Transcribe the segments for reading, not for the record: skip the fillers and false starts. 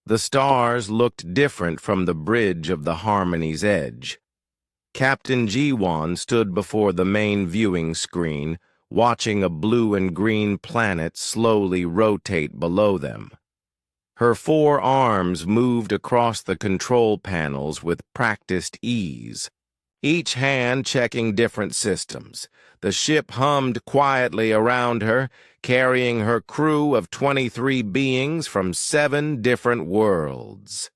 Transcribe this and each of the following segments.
The stars looked different from the bridge of the Harmony's edge. Captain Jiwan stood before the main viewing screen, watching a blue and green planet slowly rotate below them. Her 4 arms moved across the control panels with practiced ease, each hand checking different systems. The ship hummed quietly around her, carrying her crew of 23 beings from 7 different worlds.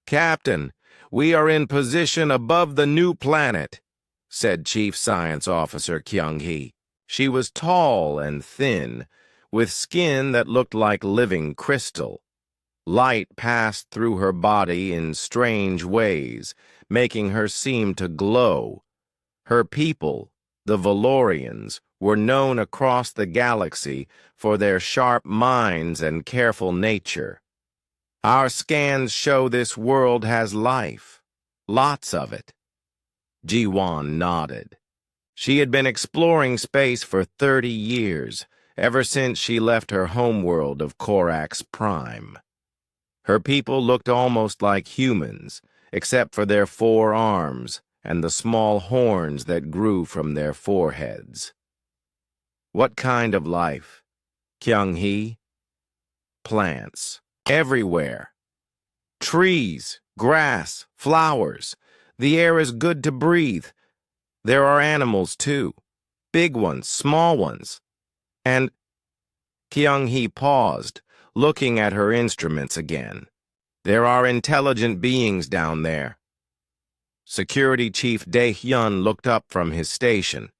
"Captain, we are in position above the new planet," said Chief Science Officer Kyung-hee. She was tall and thin, with skin that looked like living crystal. Light passed through her body in strange ways, making her seem to glow. Her people, the Valorians, were known across the galaxy for their sharp minds and careful nature. "Our scans show this world has life. Lots of it." Jiwan nodded. She had been exploring space for 30 years, ever since she left her homeworld of Korax Prime. Her people looked almost like humans, except for their 4 arms and the small horns that grew from their foreheads. "What kind of life?" Kyung-hee. "Plants. Everywhere. Trees, grass, flowers. The air is good to breathe. There are animals, too. Big ones, small ones. And—" Kyung-hee paused, looking at her instruments again. "There are intelligent beings down there." Security Chief Dae-hyun looked up from his station.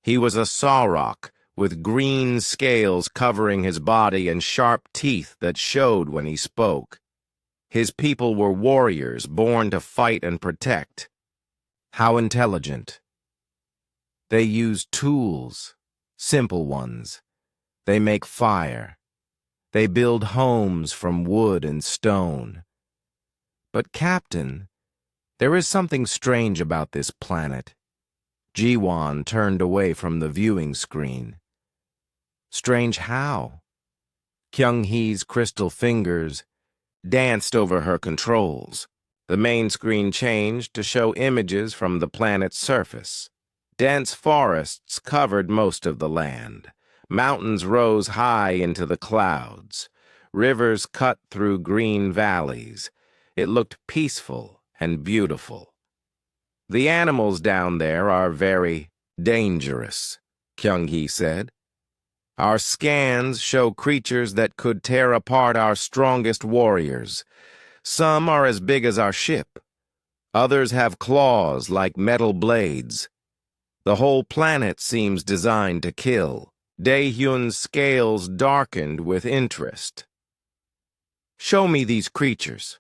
He was a Sarok, with green scales covering his body and sharp teeth that showed when he spoke. His people were warriors born to fight and protect. "How intelligent?" "They use tools, simple ones. They make fire. They build homes from wood and stone. But, Captain, there is something strange about this planet." Jiwan turned away from the viewing screen. "Strange how?" Kyung-hee's crystal fingers danced over her controls. The main screen changed to show images from the planet's surface. Dense forests covered most of the land. Mountains rose high into the clouds. Rivers cut through green valleys. It looked peaceful and beautiful. "The animals down there are very dangerous," Kyung-hee said. "Our scans show creatures that could tear apart our strongest warriors. Some are as big as our ship. Others have claws like metal blades. The whole planet seems designed to kill." Dae-hyun's scales darkened with interest. "Show me these creatures."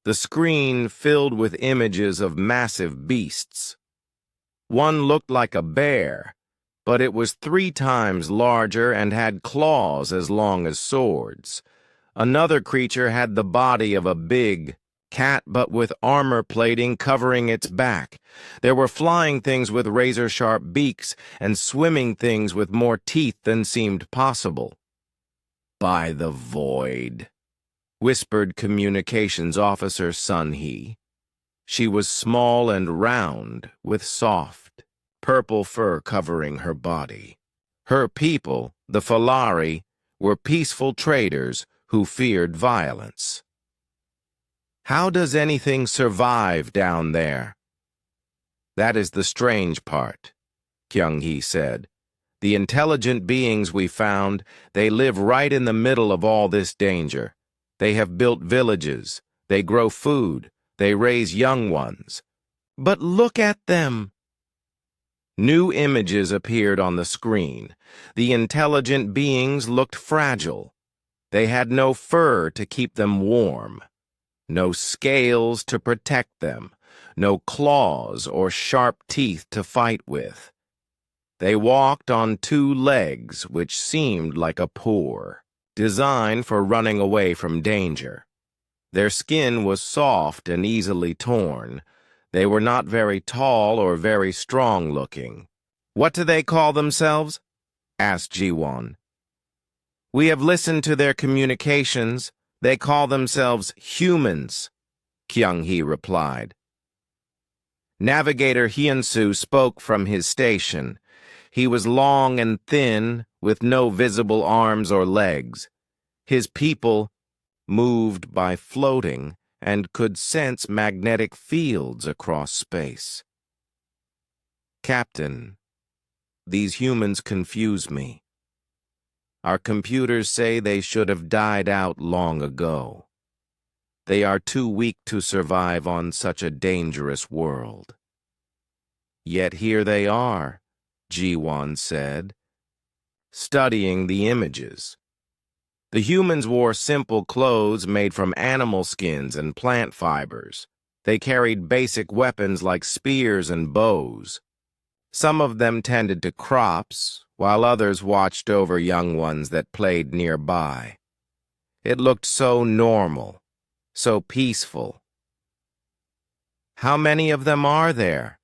The screen filled with images of massive beasts. One looked like a bear, but it was 3 times larger and had claws as long as swords. Another creature had the body of a big cat, but with armor plating covering its back. There were flying things with razor-sharp beaks and swimming things with more teeth than seemed possible. "By the void," whispered Communications Officer Sun-hee. She was small and round, with soft, purple fur covering her body. Her people, the Falari, were peaceful traders who feared violence. "How does anything survive down there?" "That is the strange part," Kyung-hee said. "The intelligent beings we found, they live right in the middle of all this danger. They have built villages, they grow food, they raise young ones. But look at them!" New images appeared on the screen. The intelligent beings looked fragile. They had no fur to keep them warm. No scales to protect them, no claws or sharp teeth to fight with. They walked on 2 legs, which seemed like a paw, designed for running away from danger. Their skin was soft and easily torn. They were not very tall or very strong-looking. "What do they call themselves?" asked Jiwon. "We have listened to their communications, They call themselves humans, Kyung-hee replied. Navigator Hyun-soo spoke from his station. He was long and thin, with no visible arms or legs. His people moved by floating and could sense magnetic fields across space. Captain, these humans confuse me. Our computers say they should have died out long ago. They are too weak to survive on such a dangerous world. Yet here they are, Ji-won said, studying the images. The humans wore simple clothes made from animal skins and plant fibers. They carried basic weapons like spears and bows. Some of them tended to crops, while others watched over young ones that played nearby. It looked so normal, so peaceful. How many of them are there?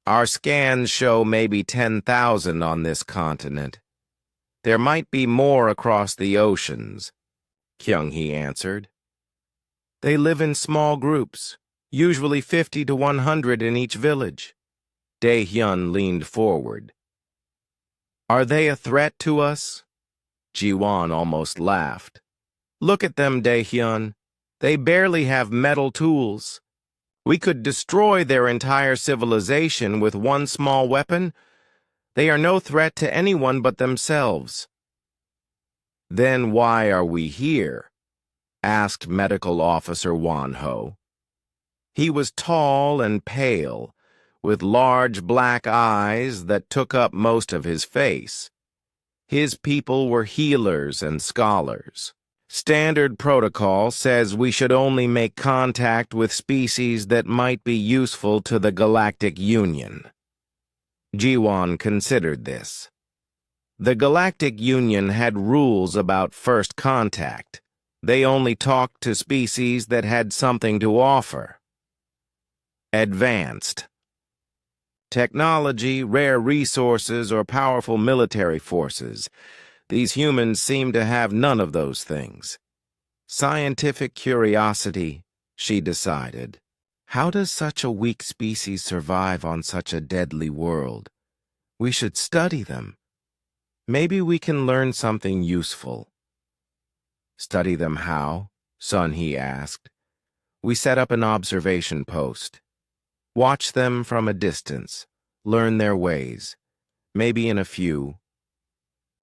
Our scans show maybe 10,000 on this continent. There might be more across the oceans, Kyung-hee answered. They live in small groups, usually 50 to 100 in each village. Dae-hyun leaned forward. Are they a threat to us? Ji-won almost laughed. Look at them, Dae-hyun. They barely have metal tools. We could destroy their entire civilization with one small weapon. They are no threat to anyone but themselves. Then why are we here? Asked Medical Officer Won-ho. He was tall and pale, with large black eyes that took up most of his face. His people were healers and scholars. Standard protocol says we should only make contact with species that might be useful to the Galactic Union. Ji-won considered this. The Galactic Union had rules about first contact. They only talked to species that had something to offer. Advanced. Technology, rare resources, or powerful military forces. These humans seem to have none of those things. Scientific curiosity, she decided. How does such a weak species survive on such a deadly world? We should study them. Maybe we can learn something useful. Study them how? Sun-hee asked. We set up an observation post. Watch them from a distance. Learn their ways. Maybe in a few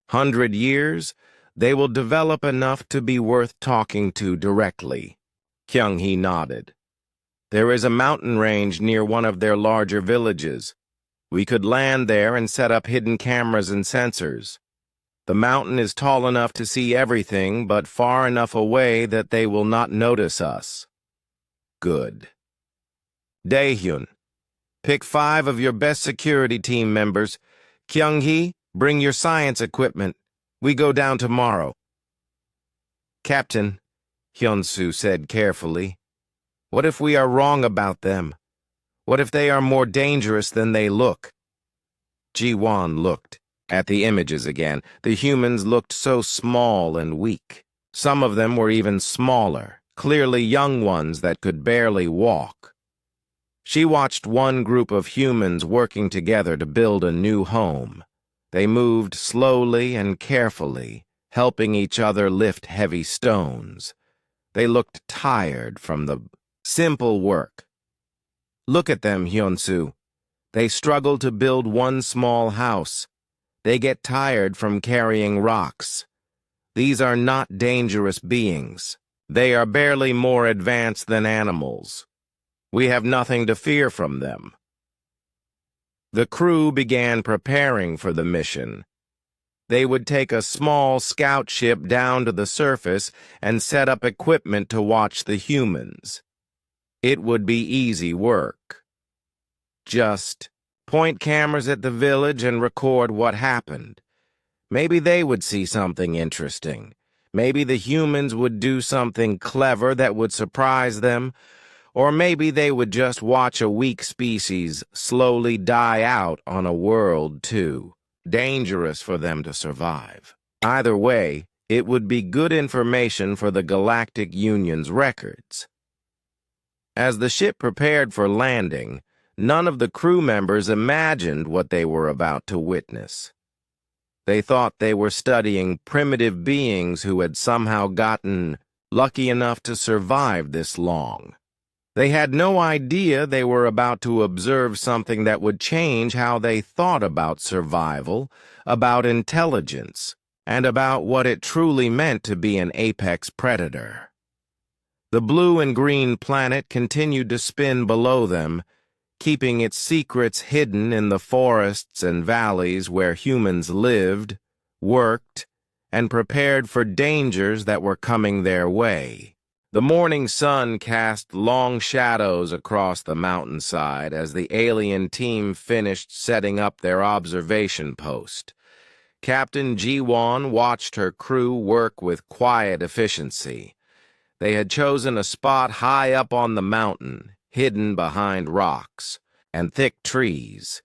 100 years, they will develop enough to be worth talking to directly. Kyung-hee nodded. There is a mountain range near one of their larger villages. We could land there and set up hidden cameras and sensors. The mountain is tall enough to see everything, but far enough away that they will not notice us. Good. Dae-hyun, pick 5 of your best security team members. Kyung-hee, bring your science equipment. We go down tomorrow. Captain, Hyun-soo said carefully, what if we are wrong about them? What if they are more dangerous than they look? Ji-won looked at the images again. The humans looked so small and weak. Some of them were even smaller, clearly young ones that could barely walk. She watched one group of humans working together to build a new home. They moved slowly and carefully, helping each other lift heavy stones. They looked tired from the simple work. Look at them, Hyun-soo. They struggle to build one small house. They get tired from carrying rocks. These are not dangerous beings. They are barely more advanced than animals. We have nothing to fear from them. The crew began preparing for the mission. They would take a small scout ship down to the surface and set up equipment to watch the humans. It would be easy work. Just point cameras at the village and record what happened. Maybe they would see something interesting. Maybe the humans would do something clever that would surprise them. Or maybe they would just watch a weak species slowly die out on a world too dangerous for them to survive. Either way, It would be good information for the Galactic Union's records. As the ship prepared for landing, none of the crew members imagined what they were about to witness. They thought they were studying primitive beings who had somehow gotten lucky enough to survive this long. They had no idea they were about to observe something that would change how they thought about survival, about intelligence, and about what it truly meant to be an apex predator. The blue and green planet continued to spin below them, keeping its secrets hidden in the forests and valleys where humans lived, worked, and prepared for dangers that were coming their way. The morning sun cast long shadows across the mountainside as the alien team finished setting up their observation post. Captain Ji-won watched her crew work with quiet efficiency. They had chosen a spot high up on the mountain, hidden behind rocks and thick trees.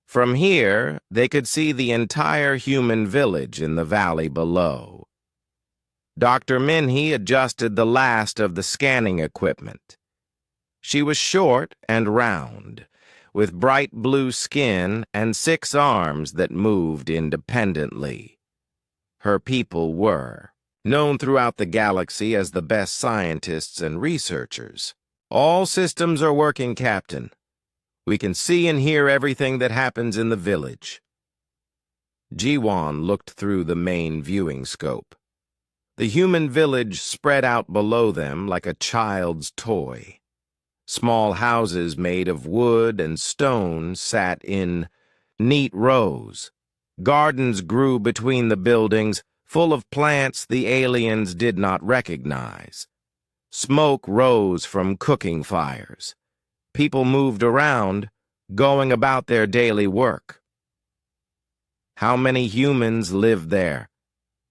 From here, they could see the entire human village in the valley below. Dr. Minhee adjusted the last of the scanning equipment. She was short and round, with bright blue skin and 6 arms that moved independently. Her people were known throughout the galaxy as the best scientists and researchers. All systems are working, Captain. We can see and hear everything that happens in the village. Ji-won looked through the main viewing scope. The human village spread out below them like a child's toy. Small houses made of wood and stone sat in neat rows. Gardens grew between the buildings, full of plants the aliens did not recognize. Smoke rose from cooking fires. People moved around, going about their daily work. How many humans lived there?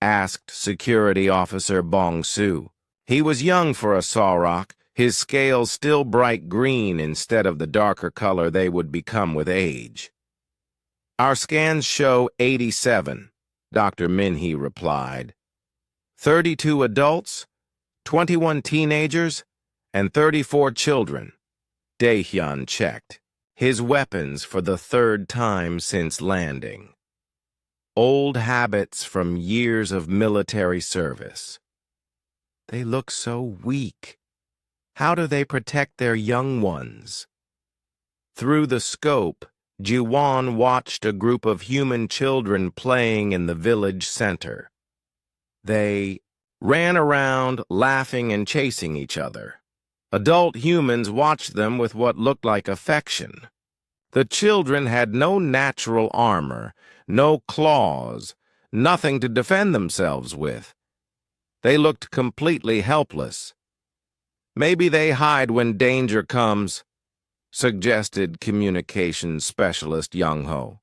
Asked Security Officer Bong-su. He was young for a Sauroch, his scales still bright green instead of the darker color they would become with age. Our scans show 87, Dr. Minhee replied. 32 adults, 21 teenagers, and 34 children. Dae-hyun checked, his weapons for the 3rd time since landing. Old habits from years of military service. They look so weak. How do they protect their young ones? Through the scope, Ji-won watched a group of human children playing in the village center. They ran around, laughing and chasing each other. Adult humans watched them with what looked like affection. The children had no natural armor, no claws, nothing to defend themselves with. They looked completely helpless. Maybe they hide when danger comes, suggested communications specialist Young-ho.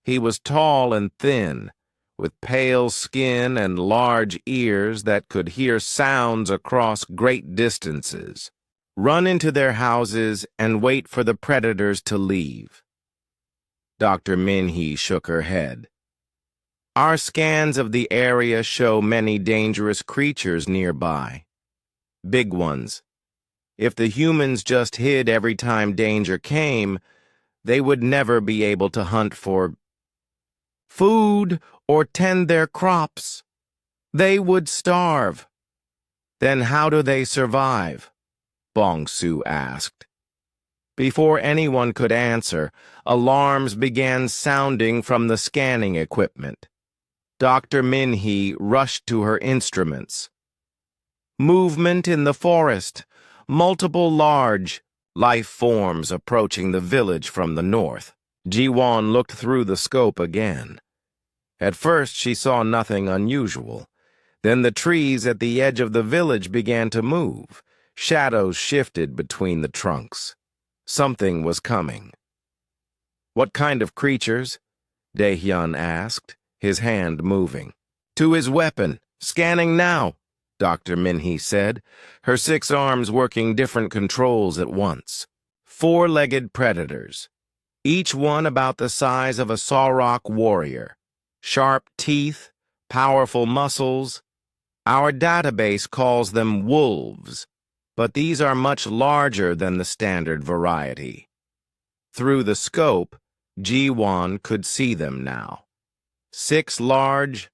He was tall and thin, with pale skin and large ears that could hear sounds across great distances. Run into their houses and wait for the predators to leave. Dr. Minhee shook her head. Our scans of the area show many dangerous creatures nearby. Big ones. If the humans just hid every time danger came, they would never be able to hunt for food or tend their crops. They would starve. Then how do they survive? Bong-su asked. Before anyone could answer, alarms began sounding from the scanning equipment. Dr. Minhee rushed to her instruments. Movement in the forest. Multiple large life forms approaching the village from the north. Ji-won looked through the scope again. At first she saw nothing unusual. Then the trees at the edge of the village began to move. Shadows shifted between the trunks. Something was coming. What kind of creatures? Dae-hyun asked, his hand moving. To his weapon. Scanning now, Dr. Minhee said, her 6 arms working different controls at once. 4-legged predators, each one about the size of a Sauroch warrior. Sharp teeth, powerful muscles. Our database calls them wolves, but these are much larger than the standard variety. Through the scope, Ji-Wan could see them now. 6 large,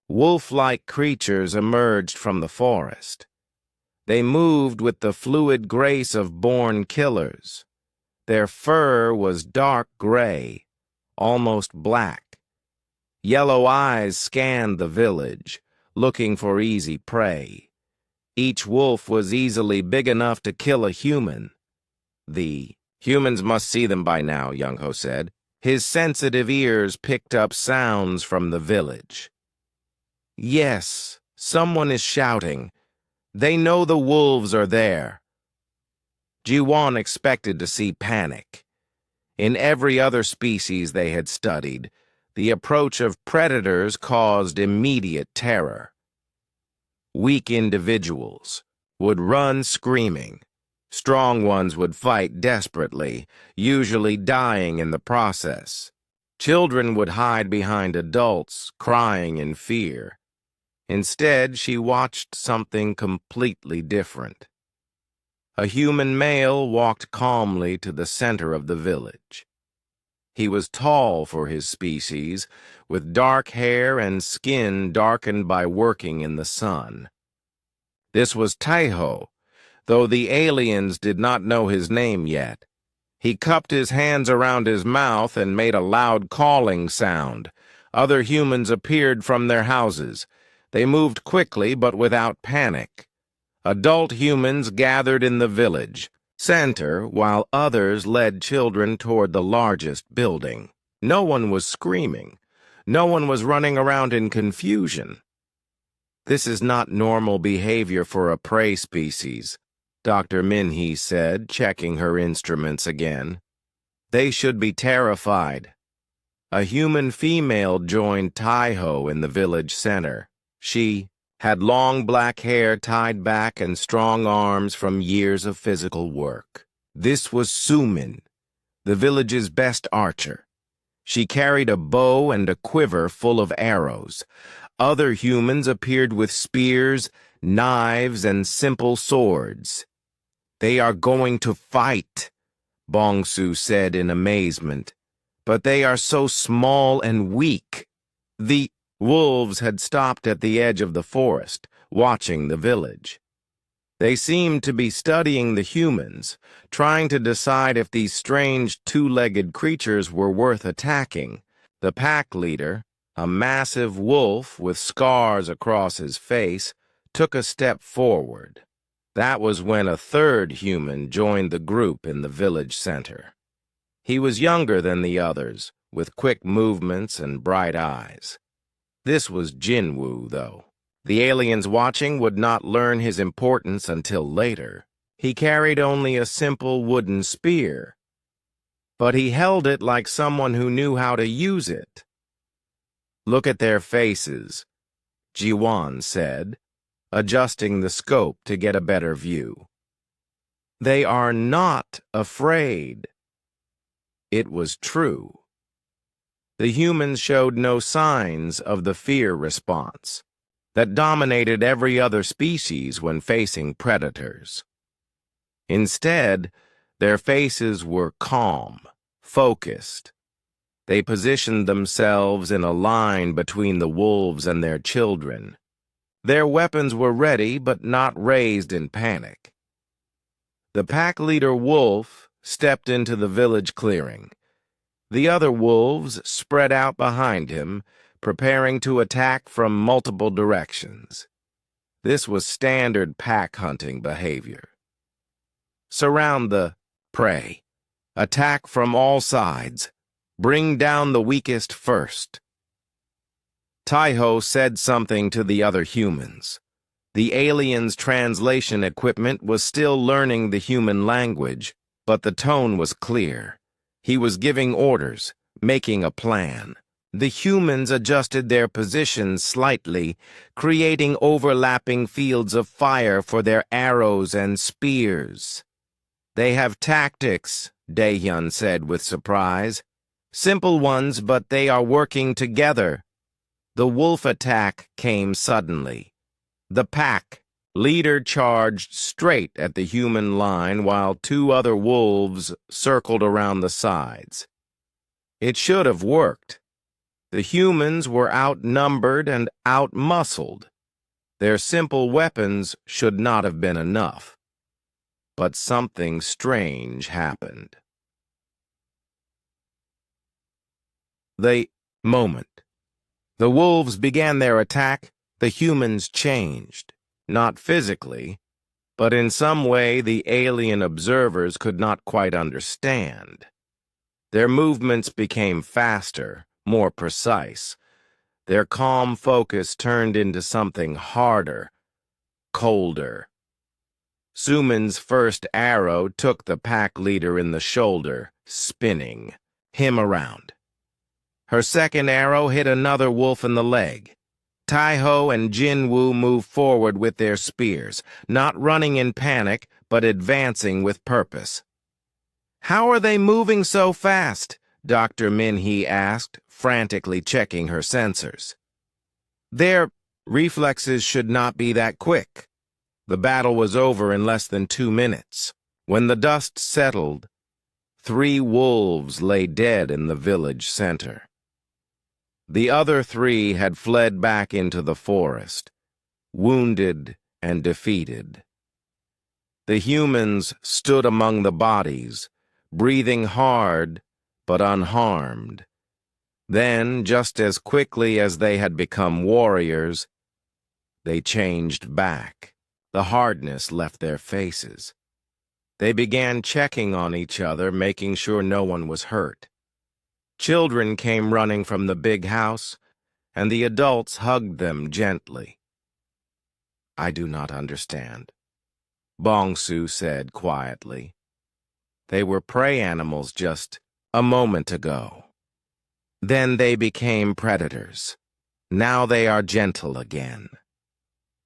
wolf-like creatures emerged from the forest. They moved with the fluid grace of born killers. Their fur was dark gray, almost black. Yellow eyes scanned the village, looking for easy prey. Each wolf was easily big enough to kill a human. The humans must see them by now, Young-Ho said. His sensitive ears picked up sounds from the village. Yes, someone is shouting. They know the wolves are there. Ji-Wan expected to see panic. In every other species they had studied, the approach of predators caused immediate terror. Weak individuals would run screaming. Strong ones would fight desperately, usually dying in the process. Children would hide behind adults, crying in fear. Instead, she watched something completely different. A human male walked calmly to the center of the village. He was tall for his species, with dark hair and skin darkened by working in the sun. This was Taiho, though the aliens did not know his name yet. He cupped his hands around his mouth and made a loud calling sound. Other humans appeared from their houses. They moved quickly but without panic. Adult humans gathered in the village center while others led children toward the largest building. No one was screaming. No one was running around in confusion. This is not normal behavior for a prey species, Dr. Minhee said, checking her instruments again. They should be terrified. A human female joined Taiho in the village center. She had long black hair tied back and strong arms from years of physical work. This was Sumin, the village's best archer. She carried a bow and a quiver full of arrows. Other humans appeared with spears, knives, and simple swords. "They are going to fight," Bongsu said in amazement. "But they are so small and weak." The wolves had stopped at the edge of the forest, watching the village. They seemed to be studying the humans, trying to decide if these strange two-legged creatures were worth attacking. The pack leader, a massive wolf with scars across his face, took a step forward. That was when a third human joined the group in the village center. He was younger than the others, with quick movements and bright eyes. This was Jinwoo, though. The aliens watching would not learn his importance until later. He carried only a simple wooden spear, but he held it like someone who knew how to use it. "Look at their faces," Ji-Wan said, adjusting the scope to get a better view. "They are not afraid." It was true. The humans showed no signs of the fear response that dominated every other species when facing predators. Instead, their faces were calm, focused. They positioned themselves in a line between the wolves and their children. Their weapons were ready but not raised in panic. The pack leader wolf stepped into the village clearing. The other wolves spread out behind him, preparing to attack from multiple directions. This was standard pack hunting behavior. Surround the prey. Attack from all sides. Bring down the weakest first. Taiho said something to the other humans. The aliens' translation equipment was still learning the human language, but the tone was clear. He was giving orders, making a plan. The humans adjusted their positions slightly, creating overlapping fields of fire for their arrows and spears. "They have tactics," Daehyun said with surprise. "Simple ones, but they are working together." The wolf attack came suddenly. The pack leader charged straight at the human line while two other wolves circled around the sides. It should have worked. The humans were outnumbered and outmuscled. Their simple weapons should not have been enough. But something strange happened. The moment the wolves began their attack, the humans changed. Not physically, but in some way the alien observers could not quite understand. Their movements became faster, more precise. Their calm focus turned into something harder, colder. Suman's first arrow took the pack leader in the shoulder, spinning him around. Her second arrow hit another wolf in the leg. Taiho and Jinwoo moved forward with their spears, not running in panic, but advancing with purpose. "How are they moving so fast?" Dr. Minhee asked, frantically checking her sensors. "Their reflexes should not be that quick." The battle was over in less than 2 minutes. When the dust settled, 3 wolves lay dead in the village center. The other 3 had fled back into the forest, wounded and defeated. The humans stood among the bodies, breathing hard but unharmed. Then, just as quickly as they had become warriors, they changed back. The hardness left their faces. They began checking on each other, making sure no one was hurt. Children came running from the big house, and the adults hugged them gently. "I do not understand," Bongsu said quietly. "They were prey animals just a moment ago. Then they became predators. Now they are gentle again."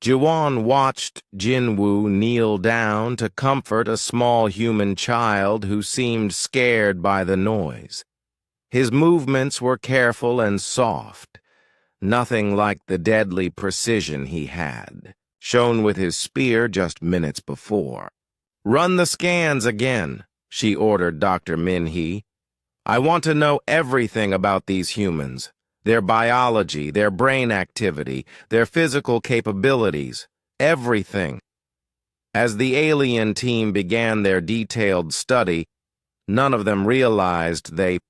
Jiwon watched Jinwoo kneel down to comfort a small human child who seemed scared by the noise. His movements were careful and soft, nothing like the deadly precision he had shown with his spear just minutes before. "Run the scans again," she ordered Dr. Minhee. "I want to know everything about these humans, their biology, their brain activity, their physical capabilities, everything." As the alien team began their detailed study, none of them realized they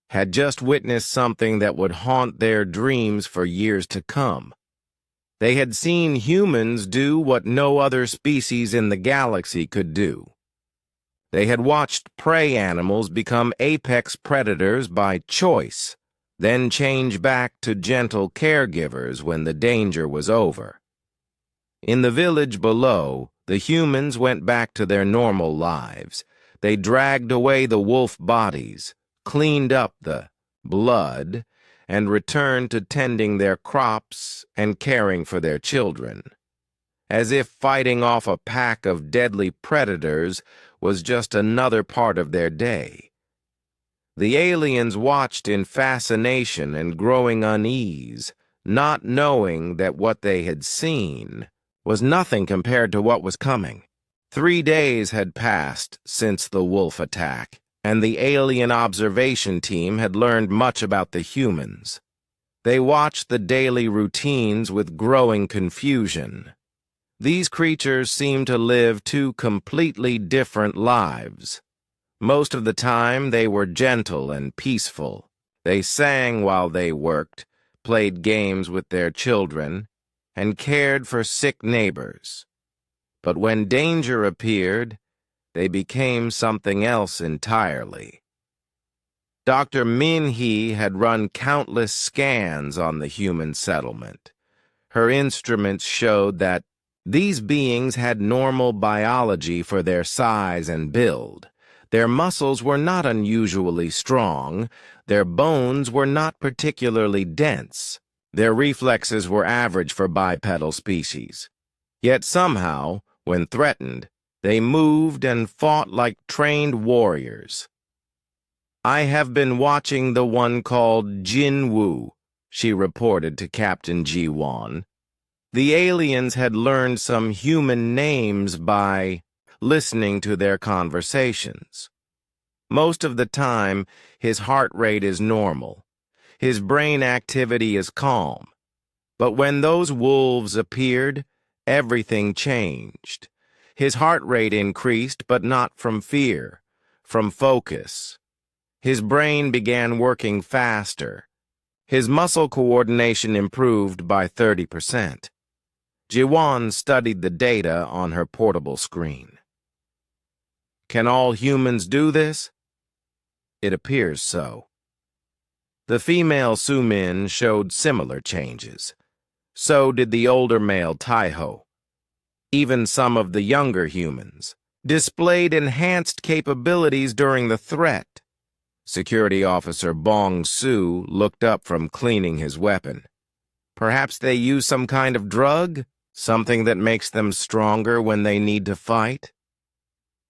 had just witnessed something that would haunt their dreams for years to come. They had seen humans do what no other species in the galaxy could do. They had watched prey animals become apex predators by choice, then change back to gentle caregivers when the danger was over. In the village below, the humans went back to their normal lives. They dragged away the wolf bodies, cleaned up the blood, and returned to tending their crops and caring for their children, as if fighting off a pack of deadly predators was just another part of their day. The aliens watched in fascination and growing unease, not knowing that what they had seen was nothing compared to what was coming. 3 days had passed since the wolf attack, and the alien observation team had learned much about the humans. They watched the daily routines with growing confusion. These creatures seemed to live 2 completely different lives. Most of the time, they were gentle and peaceful. They sang while they worked, played games with their children, and cared for sick neighbors. But when danger appeared, they became something else entirely. Dr. Minhee had run countless scans on the human settlement. Her instruments showed that these beings had normal biology for their size and build. Their muscles were not unusually strong. Their bones were not particularly dense. Their reflexes were average for bipedal species. Yet somehow, when threatened, they moved and fought like trained warriors. "I have been watching the one called Jinwoo," she reported to Captain Ji-won. The aliens had learned some human names by listening to their conversations. Most of the time, his heart rate is normal. His brain activity is calm. But when those wolves appeared, everything changed. His heart rate increased, but not from fear, from focus. His brain began working faster. His muscle coordination improved by 30%. Ji-won studied the data on her portable screen. Can all humans do this? It appears so. The female Sumin showed similar changes. So did the older male Taiho. Even some of the younger humans displayed enhanced capabilities during the threat. Security Officer Bong Su looked up from cleaning his weapon. Perhaps they use some kind of drug? Something that makes them stronger when they need to fight?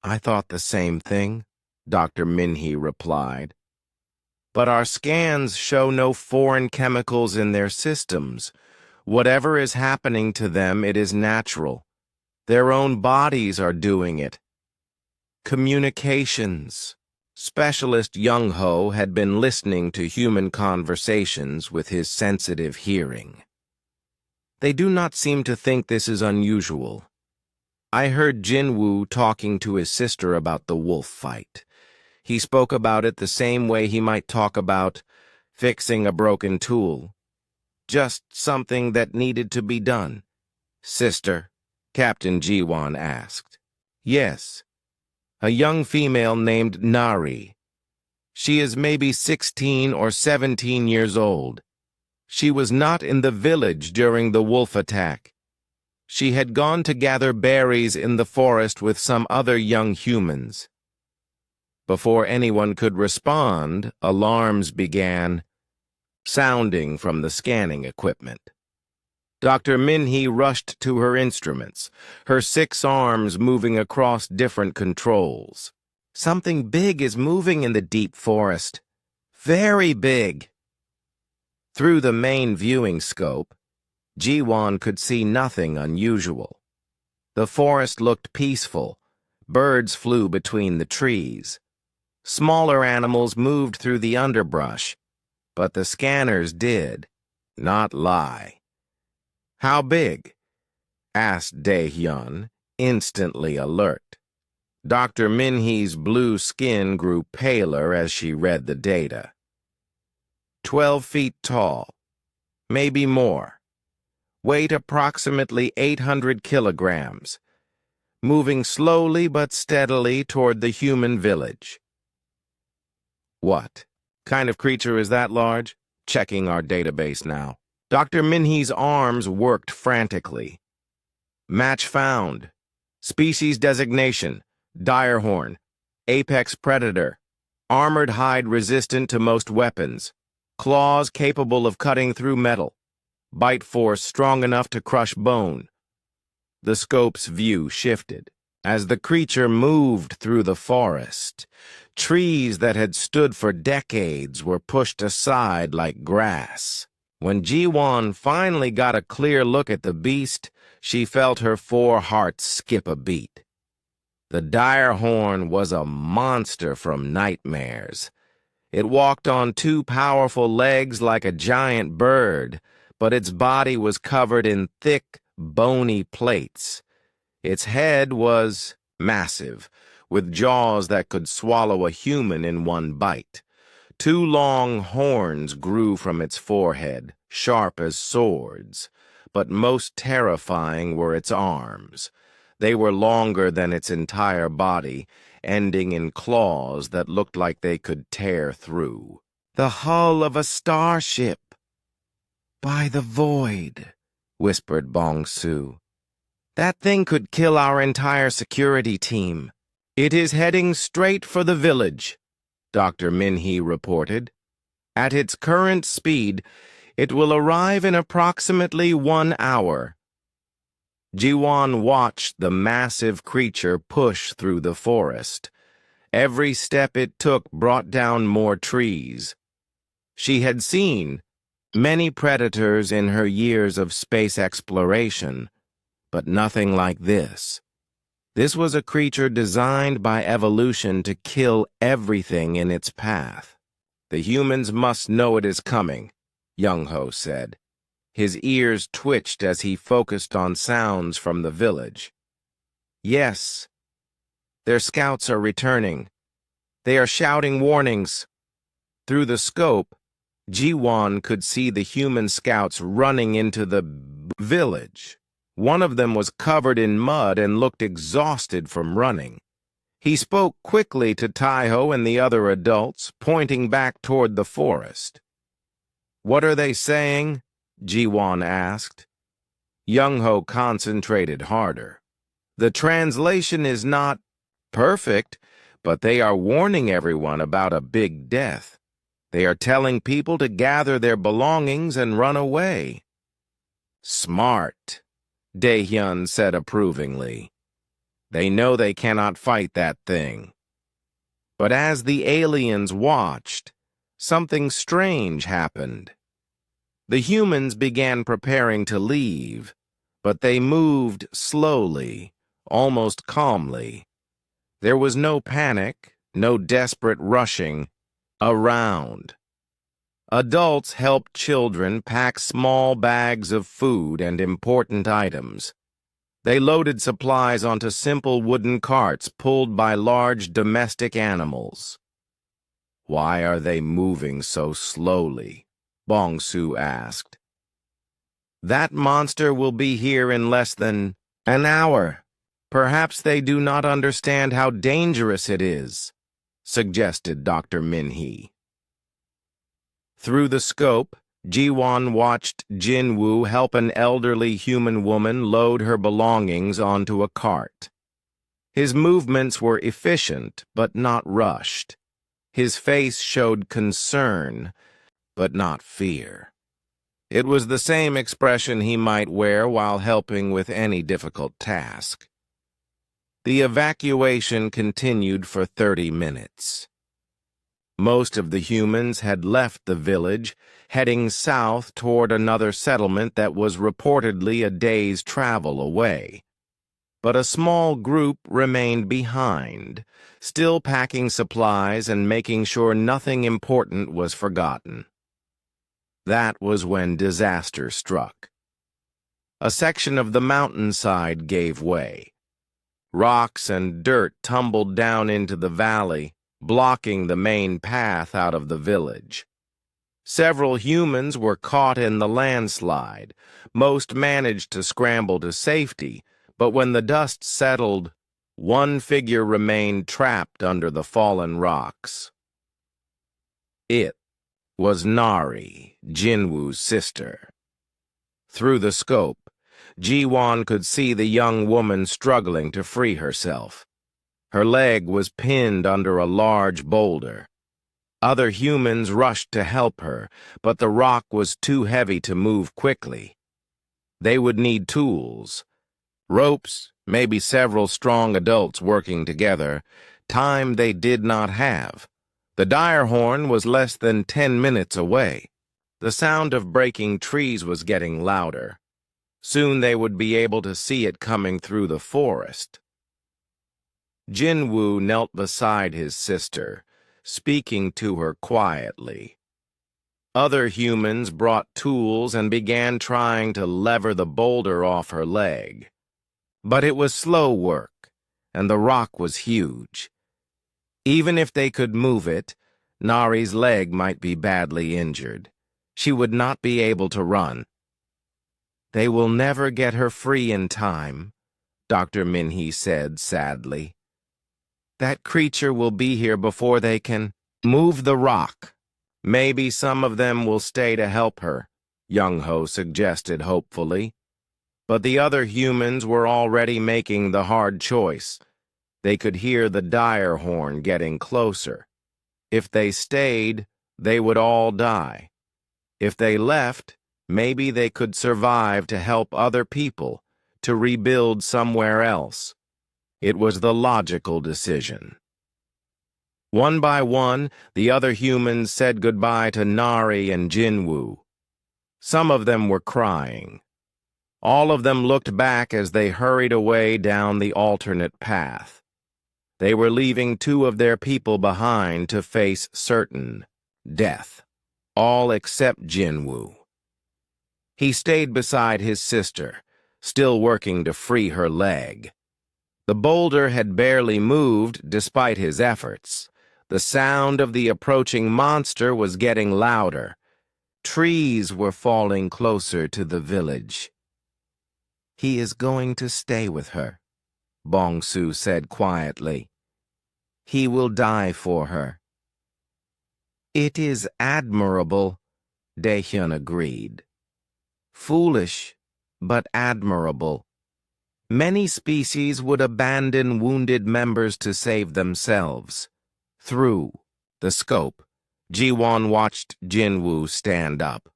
I thought the same thing, Dr. Min-hee replied. But our scans show no foreign chemicals in their systems. Whatever is happening to them, it is natural. Their own bodies are doing it. Communications. Specialist Young-ho had been listening to human conversations with his sensitive hearing. They do not seem to think this is unusual. I heard Jin-woo talking to his sister about the wolf fight. He spoke about it the same way he might talk about fixing a broken tool. Just something that needed to be done. Sister, Captain Ji-won asked. Yes. A young female named Nari. She is maybe 16 or 17 years old. She was not in the village during the wolf attack. She had gone to gather berries in the forest with some other young humans. Before anyone could respond, alarms began sounding from the scanning equipment. Dr. Min-hee rushed to her instruments, her 6 arms moving across different controls. Something big is moving in the deep forest. Very big. Through the main viewing scope, Ji-won could see nothing unusual. The forest looked peaceful. Birds flew between the trees. Smaller animals moved through the underbrush, but the scanners did not lie. How big? Asked Dae-hyun, instantly alert. Dr. Min-hee's blue skin grew paler as she read the data. 12 feet tall, maybe more. Weight approximately 800 kilograms. Moving slowly but steadily toward the human village. What kind of creature is that large? Checking our database now. Dr. Min-hee's arms worked frantically. Match found. Species designation, direhorn, apex predator, armored hide resistant to most weapons, claws capable of cutting through metal, bite force strong enough to crush bone. The scope's view shifted. As the creature moved through the forest, trees that had stood for decades were pushed aside like grass. When Ji-won finally got a clear look at the beast, she felt her 4 hearts skip a beat. The direhorn was a monster from nightmares. It walked on 2 powerful legs like a giant bird, but its body was covered in thick, bony plates. Its head was massive, with jaws that could swallow a human in one bite. 2 long horns grew from its forehead, sharp as swords, but most terrifying were its arms. They were longer than its entire body, ending in claws that looked like they could tear through. The hull of a starship. By the void, whispered Bong Su. That thing could kill our entire security team. It is heading straight for the village, Dr. Min-hee reported. At its current speed, it will arrive in approximately 1 hour. Ji-won watched the massive creature push through the forest. Every step it took brought down more trees. She had seen, many predators in her years of space exploration, but nothing like this. This was a creature designed by evolution to kill everything in its path. The humans must know it is coming, Young-ho said. His ears twitched as he focused on sounds from the village. Yes, their scouts are returning. They are shouting warnings. Through the scope, Ji-won could see the human scouts running into the village. One of them was covered in mud and looked exhausted from running. He spoke quickly to Taiho and the other adults, pointing back toward the forest. What are they saying? Ji-won asked. Young-ho concentrated harder. The translation is not perfect, but they are warning everyone about a big death. They are telling people to gather their belongings and run away. Smart, Dae-hyun said approvingly. They know they cannot fight that thing. But as the aliens watched, something strange happened. The humans began preparing to leave, but they moved slowly, almost calmly. There was no panic, no desperate rushing around. Adults helped children pack small bags of food and important items. They loaded supplies onto simple wooden carts pulled by large domestic animals. Why are they moving so slowly? Bong-soo asked. That monster will be here in less than an hour. Perhaps they do not understand how dangerous it is, suggested Dr. Min-hee. Through the scope, Ji-won watched Jin-woo help an elderly human woman load her belongings onto a cart. His movements were efficient, but not rushed. His face showed concern, but not fear. It was the same expression he might wear while helping with any difficult task. The evacuation continued for 30 minutes. Most of the humans had left the village, heading south toward another settlement that was reportedly a day's travel away. But a small group remained behind, still packing supplies and making sure nothing important was forgotten. That was when disaster struck. A section of the mountainside gave way. Rocks and dirt tumbled down into the valley, blocking the main path out of the village. Several humans were caught in the landslide. Most managed to scramble to safety, but when the dust settled, one figure remained trapped under the fallen rocks. It was Nari, Jinwoo's sister. Through the scope, Ji-won could see the young woman struggling to free herself. Her leg was pinned under a large boulder. Other humans rushed to help her, but the rock was too heavy to move quickly. They would need tools. Ropes, maybe several strong adults working together, time they did not have. The dire horn was less than 10 minutes away. The sound of breaking trees was getting louder. Soon they would be able to see it coming through the forest. Jin-woo knelt beside his sister, speaking to her quietly. Other humans brought tools and began trying to lever the boulder off her leg. But it was slow work, and the rock was huge. Even if they could move it, Nari's leg might be badly injured. She would not be able to run. They will never get her free in time, Dr. Min-hee said sadly. That creature will be here before they can move the rock. Maybe some of them will stay to help her, Young-ho suggested hopefully. But the other humans were already making the hard choice. They could hear the dire horn getting closer. If they stayed, they would all die. If they left, maybe they could survive to help other people, to rebuild somewhere else. It was the logical decision. One by one, the other humans said goodbye to Nari and Jin-woo. Some of them were crying. All of them looked back as they hurried away down the alternate path. They were leaving two of their people behind to face certain death, all except Jinwoo. He stayed beside his sister, still working to free her leg. The boulder had barely moved despite his efforts. The sound of the approaching monster was getting louder. Trees were falling closer to the village. "He is going to stay with her," Bong-su said quietly. "He will die for her." "It is admirable," Daehyun agreed. "Foolish, but admirable. Many species would abandon wounded members to save themselves." Through the scope, Ji-won watched Jinwoo stand up.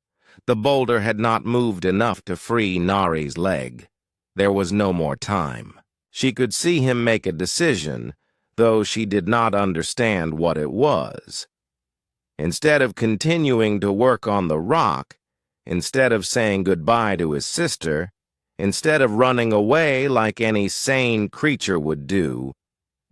The boulder had not moved enough to free Nari's leg. There was no more time. She could see him make a decision, though she did not understand what it was. Instead of continuing to work on the rock, instead of saying goodbye to his sister, instead of running away like any sane creature would do,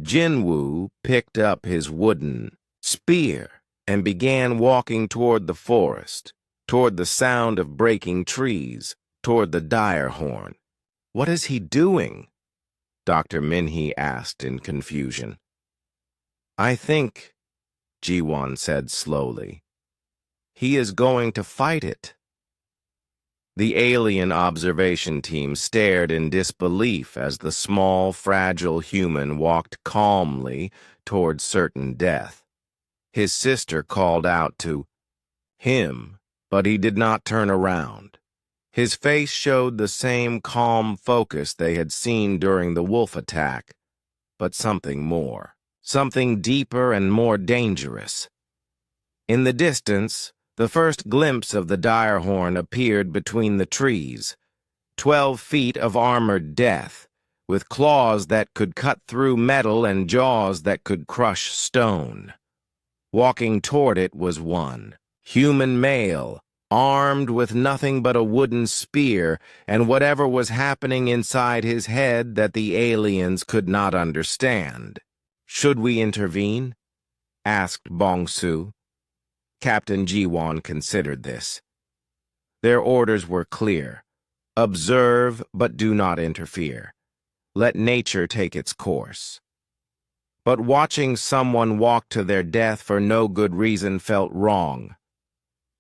Jinwoo picked up his wooden spear and began walking toward the forest, toward the sound of breaking trees, toward the dire horn. "What is he doing?" Dr. Minhee asked in confusion. "I think," Ji-won said slowly, "he is going to fight it." The alien observation team stared in disbelief as the small, fragile human walked calmly toward certain death. His sister called out to him, but he did not turn around. His face showed the same calm focus they had seen during the wolf attack, but something more, something deeper and more dangerous. In the distance, the first glimpse of the dire horn appeared between the trees, 12 feet of armored death, with claws that could cut through metal and jaws that could crush stone. Walking toward it was one, human male, armed with nothing but a wooden spear and whatever was happening inside his head that the aliens could not understand. "Should we intervene?" asked Bong-su. Captain Ji-won considered this. Their orders were clear. Observe, but do not interfere. Let nature take its course. But watching someone walk to their death for no good reason felt wrong.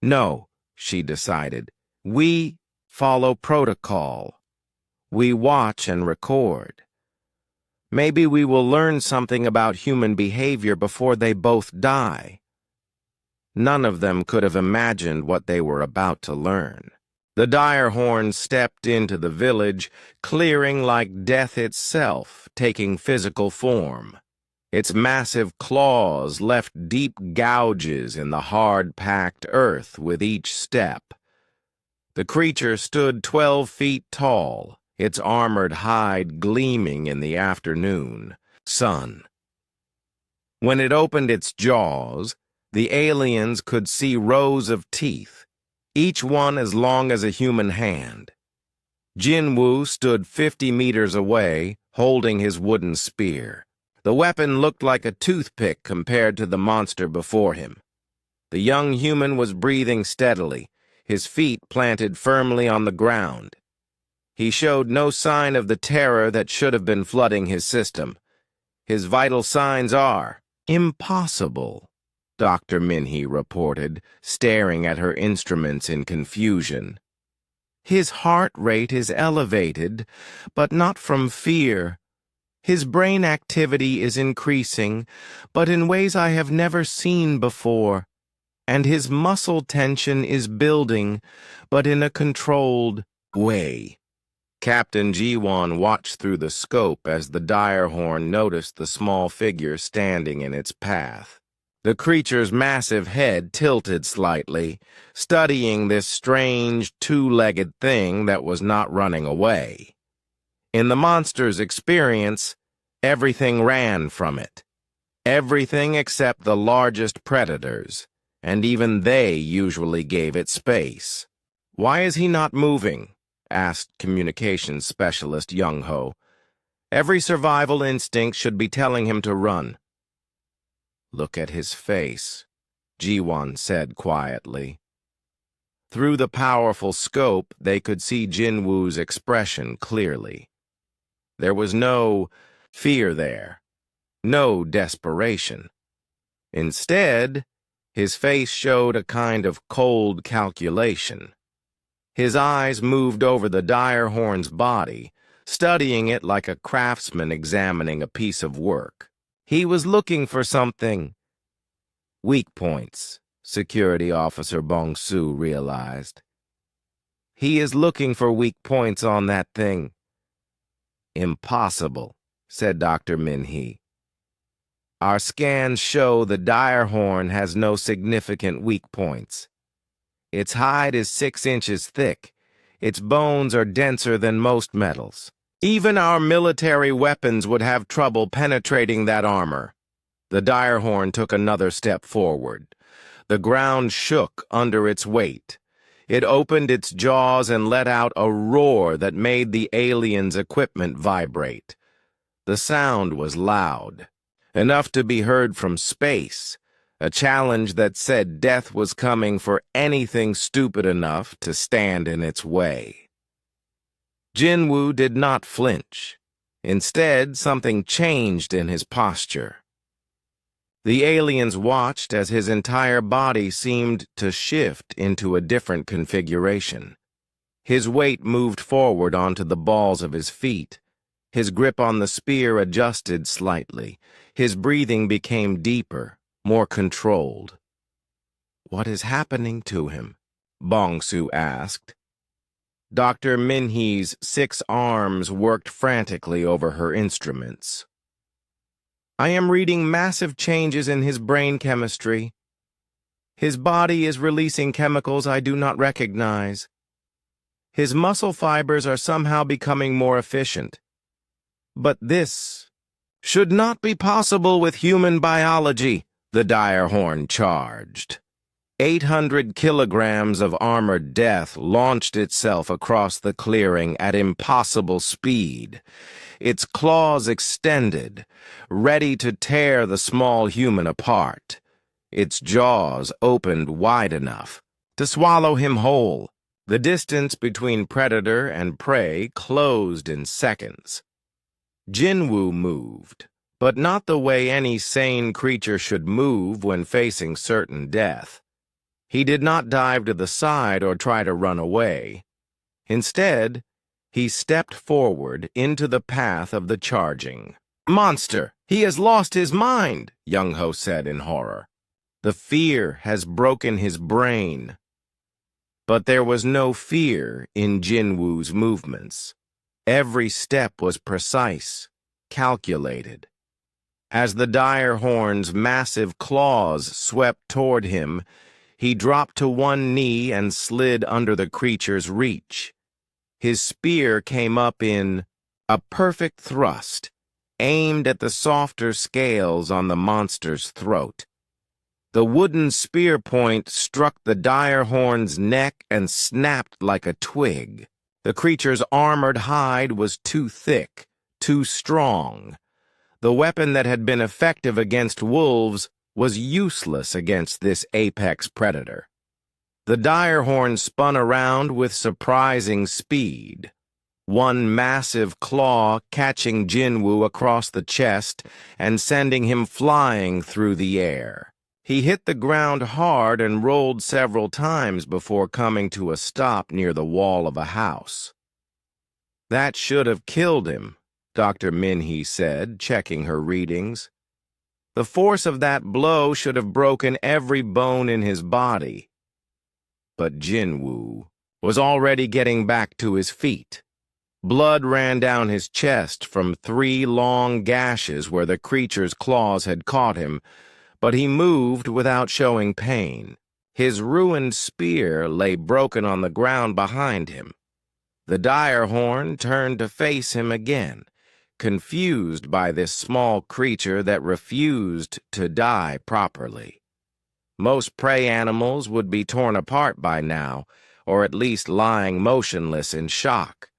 "No," she decided. "We follow protocol. We watch and record. Maybe we will learn something about human behavior before they both die." None of them could have imagined what they were about to learn. The dire horn stepped into the village, clearing like death itself, taking physical form. Its massive claws left deep gouges in the hard-packed earth with each step. The creature stood 12 feet tall, its armored hide gleaming in the afternoon sun. When it opened its jaws, the aliens could see rows of teeth, each one as long as a human hand. Jinwoo stood 50 meters away, holding his wooden spear. The weapon looked like a toothpick compared to the monster before him. The young human was breathing steadily, his feet planted firmly on the ground. He showed no sign of the terror that should have been flooding his system. His vital signs are impossible, Dr. Minhee reported, staring at her instruments in confusion. His heart rate is elevated, but not from fear. His brain activity is increasing, but in ways I have never seen before. And his muscle tension is building, but in a controlled way. Captain Ji-won watched through the scope as the dire horn noticed the small figure standing in its path. The creature's massive head tilted slightly, studying this strange two-legged thing that was not running away. In the monster's experience, everything ran from it. Everything except the largest predators, and even they usually gave it space. "Why is he not moving?" asked communications specialist Young Ho. "Every survival instinct should be telling him to run." "Look at his face," Jiwon said quietly. Through the powerful scope, they could see Jinwoo's expression clearly. There was no fear there, no desperation. Instead, his face showed a kind of cold calculation. His eyes moved over the direhorn's body, studying it like a craftsman examining a piece of work. He was looking for something. Weak points, Security Officer Bong-Soo realized. He is looking for weak points on that thing. "Impossible," said Dr. Min-hee. "Our scans show the direhorn has no significant weak points. Its hide is 6 inches thick. Its bones are denser than most metals. Even our military weapons would have trouble penetrating that armor." The direhorn took another step forward. The ground shook under its weight. It opened its jaws and let out a roar that made the alien's equipment vibrate. The sound was loud, enough to be heard from space, a challenge that said death was coming for anything stupid enough to stand in its way. Jinwoo did not flinch. Instead, something changed in his posture. The aliens watched as his entire body seemed to shift into a different configuration. His weight moved forward onto the balls of his feet. His grip on the spear adjusted slightly. His breathing became deeper, more controlled. "What is happening to him?" Bong-Soo asked. Dr. Min-hee's 6 arms worked frantically over her instruments. "I am reading massive changes in his brain chemistry. His body is releasing chemicals I do not recognize. His muscle fibers are somehow becoming more efficient. But this should not be possible with human biology," the direhorn charged. 800 kilograms of armored death launched itself across the clearing at impossible speed. Its claws extended, ready to tear the small human apart. Its jaws opened wide enough to swallow him whole. The distance between predator and prey closed in seconds. Jinwoo moved, but not the way any sane creature should move when facing certain death. He did not dive to the side or try to run away. Instead, he stepped forward into the path of the charging. "Monster! He has lost his mind," Young Ho said in horror. "The fear has broken his brain." But there was no fear in Jinwoo's movements. Every step was precise, calculated. As the direhorn's massive claws swept toward him, he dropped to one knee and slid under the creature's reach. His spear came up in a perfect thrust, aimed at the softer scales on the monster's throat. The wooden spear point struck the direhorn's neck and snapped like a twig. The creature's armored hide was too thick, too strong. The weapon that had been effective against wolves was useless against this apex predator. The direhorn spun around with surprising speed, one massive claw catching Jinwoo across the chest and sending him flying through the air. He hit the ground hard and rolled several times before coming to a stop near the wall of a house. "That should have killed him," Dr. Min-hee said, checking her readings. "The force of that blow should have broken every bone in his body." But Jinwoo was already getting back to his feet. Blood ran down his chest from 3 long gashes where the creature's claws had caught him, but he moved without showing pain. His ruined spear lay broken on the ground behind him. The direhorn turned to face him again, confused by this small creature that refused to die properly. Most prey animals would be torn apart by now, or at least lying motionless in shock.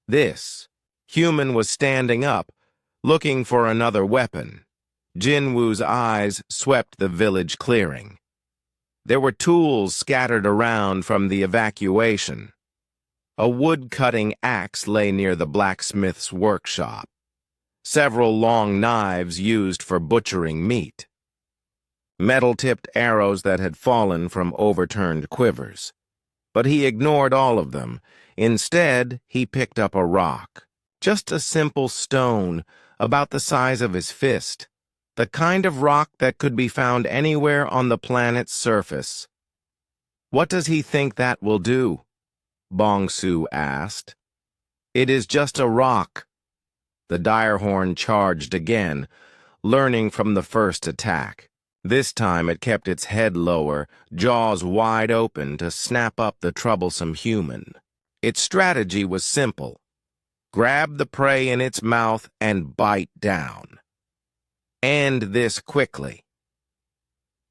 This human was standing up, looking for another weapon. Jinwoo's eyes swept the village clearing. There were tools scattered around from the evacuation. A wood-cutting axe lay near the blacksmith's workshop. Several long knives used for butchering meat. Metal-tipped arrows that had fallen from overturned quivers. But he ignored all of them. Instead, he picked up a rock. Just a simple stone, about the size of his fist. The kind of rock that could be found anywhere on the planet's surface. "What does he think that will do?" Bong-Su asked. "It is just a rock." The direhorn charged again, learning from the first attack. This time it kept its head lower, jaws wide open to snap up the troublesome human. Its strategy was simple. Grab the prey in its mouth and bite down. End this quickly.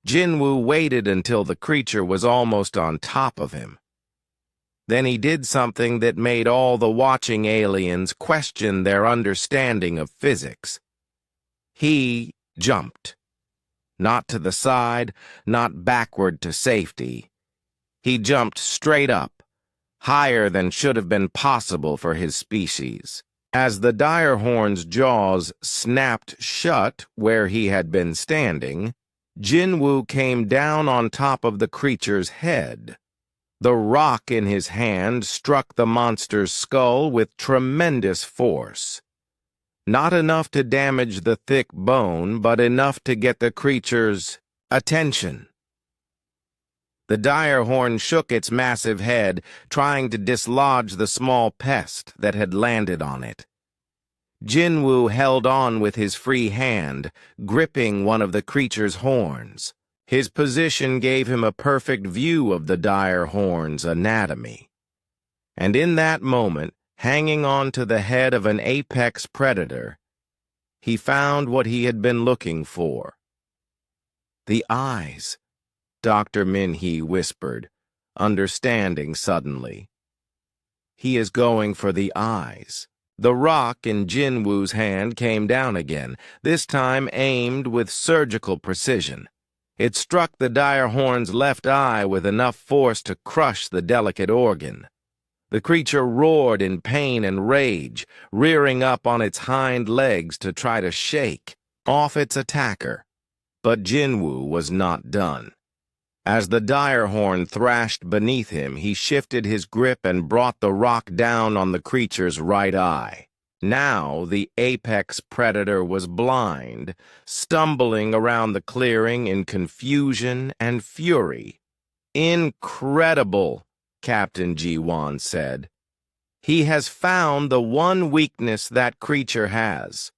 Jinwoo waited until the creature was almost on top of him. Then he did something that made all the watching aliens question their understanding of physics. He jumped. Not to the side, not backward to safety. He jumped straight up, higher than should have been possible for his species. As the direhorn's jaws snapped shut where he had been standing, Jinwoo came down on top of the creature's head. The rock in his hand struck the monster's skull with tremendous force. Not enough to damage the thick bone, but enough to get the creature's attention. The direhorn shook its massive head, trying to dislodge the small pest that had landed on it. Jinwoo held on with his free hand, gripping one of the creature's horns. His position gave him a perfect view of the direhorn's anatomy. And in that moment, hanging on to the head of an apex predator, he found what he had been looking for. "The eyes," Dr. Min-hee whispered, understanding suddenly. "He is going for the eyes." The rock in Jinwoo's hand came down again, this time aimed with surgical precision. It struck the direhorn's left eye with enough force to crush the delicate organ. The creature roared in pain and rage, rearing up on its hind legs to try to shake off its attacker. But Jinwoo was not done. As the direhorn thrashed beneath him, he shifted his grip and brought the rock down on the creature's right eye. Now the apex predator was blind, stumbling around the clearing in confusion and fury. "Incredible," Captain Ji-won said. "He has found the one weakness that creature has."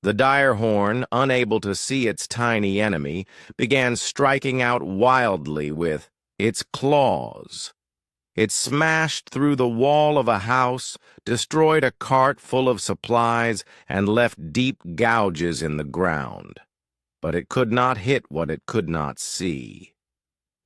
The direhorn, unable to see its tiny enemy, began striking out wildly with its claws. It smashed through the wall of a house, destroyed a cart full of supplies, and left deep gouges in the ground. But it could not hit what it could not see.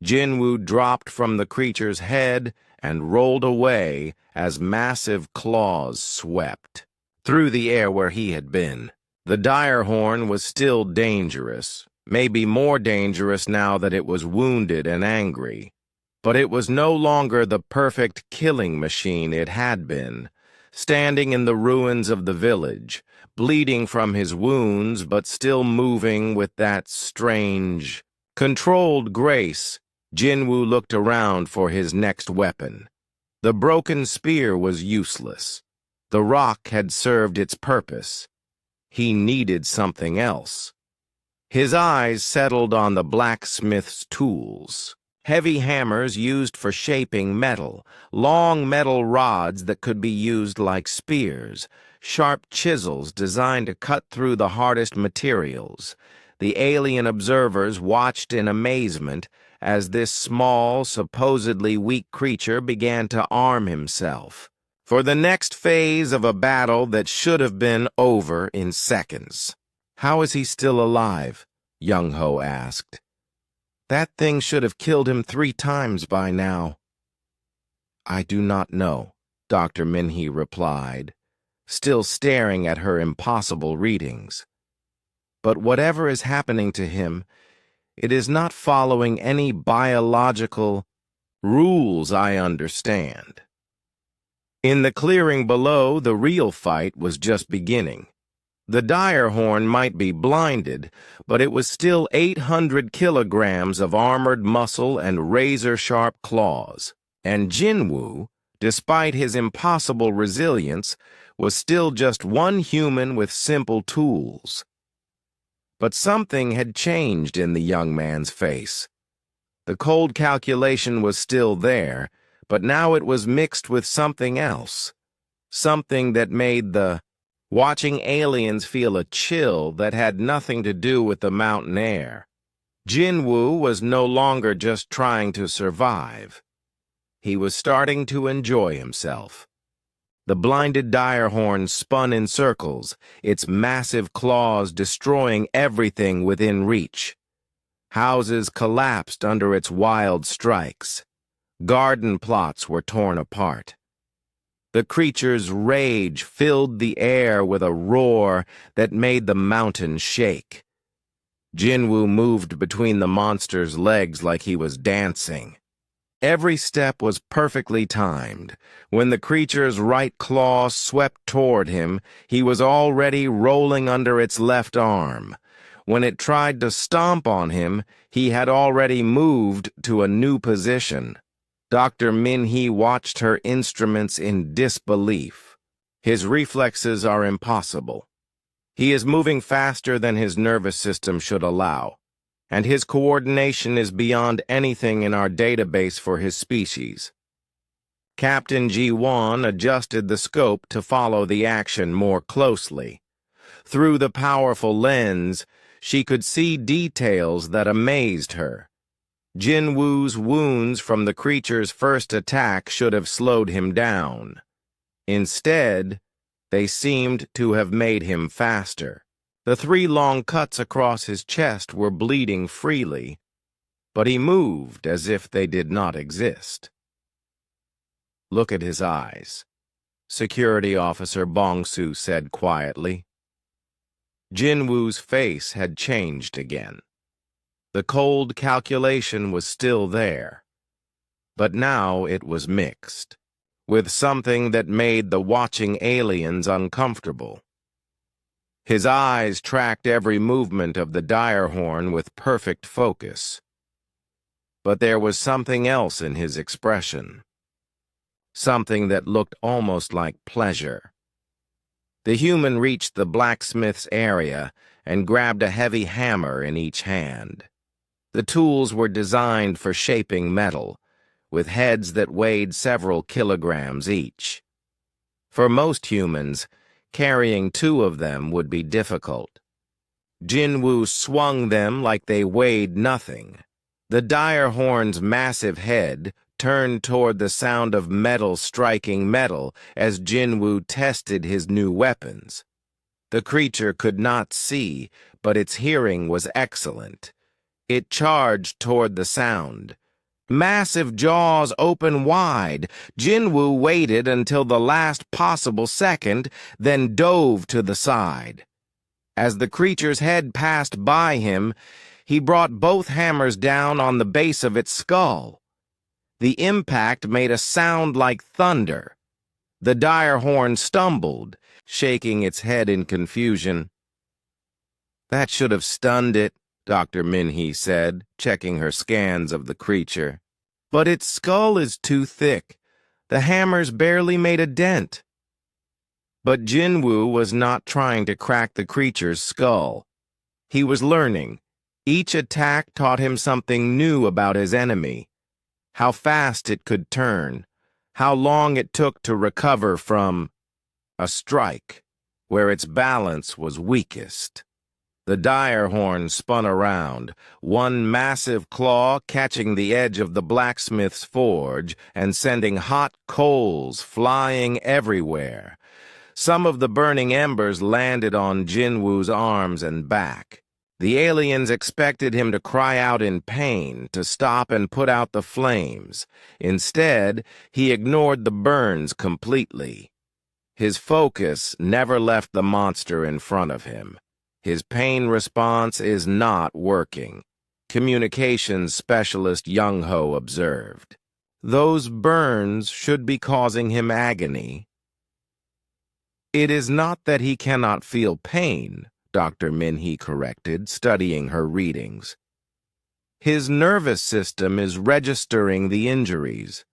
Jinwoo dropped from the creature's head and rolled away as massive claws swept through the air where he had been. The direhorn was still dangerous, maybe more dangerous now that it was wounded and angry. But it was no longer the perfect killing machine it had been, standing in the ruins of the village, bleeding from his wounds but still moving with that strange, controlled grace. Jinwoo looked around for his next weapon. The broken spear was useless. The rock had served its purpose. He needed something else. His eyes settled on the blacksmith's tools. Heavy hammers used for shaping metal, long metal rods that could be used like spears, sharp chisels designed to cut through the hardest materials. The alien observers watched in amazement as this small, supposedly weak creature began to arm himself for the next phase of a battle that should have been over in seconds. "How is he still alive?" Young-ho asked. "That thing should have killed him 3 times by now." I do not know, Dr. Minhee replied, still staring at her impossible readings. But whatever is happening to him, it is not following any biological rules I understand. In the clearing below, the real fight was just beginning. The dire horn might be blinded, but it was still 800 kilograms of armored muscle and razor-sharp claws. And Jinwoo, despite his impossible resilience, was still just one human with simple tools. But something had changed in the young man's face. The cold calculation was still there, but now it was mixed with something else. Something that made the watching aliens feel a chill that had nothing to do with the mountain air. Jinwoo was no longer just trying to survive. He was starting to enjoy himself. The blinded dire horn spun in circles, its massive claws destroying everything within reach. Houses collapsed under its wild strikes. Garden plots were torn apart. The creature's rage filled the air with a roar that made the mountains shake. Jinwoo moved between the monster's legs like he was dancing. Every step was perfectly timed. When the creature's right claw swept toward him, he was already rolling under its left arm. When it tried to stomp on him, he had already moved to a new position. Dr. Minhee watched her instruments in disbelief. His reflexes are impossible. He is moving faster than his nervous system should allow, and his coordination is beyond anything in our database for his species. Captain Ji-won adjusted the scope to follow the action more closely. Through the powerful lens, she could see details that amazed her. Jinwoo's wounds from the creature's first attack should have slowed him down. Instead, they seemed to have made him faster. The 3 long cuts across his chest were bleeding freely, but he moved as if they did not exist. Look at his eyes, Security Officer Bong-soo said quietly. Jinwoo's face had changed again. The cold calculation was still there, but now it was mixed, with something that made the watching aliens uncomfortable. His eyes tracked every movement of the dire horn with perfect focus. But there was something else in his expression, something that looked almost like pleasure. The human reached the blacksmith's area and grabbed a heavy hammer in each hand. The tools were designed for shaping metal, with heads that weighed several kilograms each. For most humans, carrying 2 of them would be difficult. Jinwoo swung them like they weighed nothing. The dire horn's massive head turned toward the sound of metal striking metal as Jinwoo tested his new weapons. The creature could not see, but its hearing was excellent. It charged toward the sound. Massive jaws open wide, Jinwoo waited until the last possible second, then dove to the side. As the creature's head passed by him, he brought both hammers down on the base of its skull. The impact made a sound like thunder. The dire horn stumbled, shaking its head in confusion. "That should have stunned it," Dr. Minhee said, checking her scans of the creature. "But its skull is too thick. The hammers barely made a dent." But Jinwoo was not trying to crack the creature's skull. He was learning. Each attack taught him something new about his enemy. How fast it could turn. How long it took to recover from a strike, where its balance was weakest. The dire horn spun around, one massive claw catching the edge of the blacksmith's forge and sending hot coals flying everywhere. Some of the burning embers landed on Jinwoo's arms and back. The aliens expected him to cry out in pain, to stop and put out the flames. Instead, he ignored the burns completely. His focus never left the monster in front of him. His pain response is not working, communications specialist Young Ho observed. Those burns should be causing him agony. It is not that he cannot feel pain, Dr. Min-hee corrected, studying her readings. His nervous system is registering the injuries,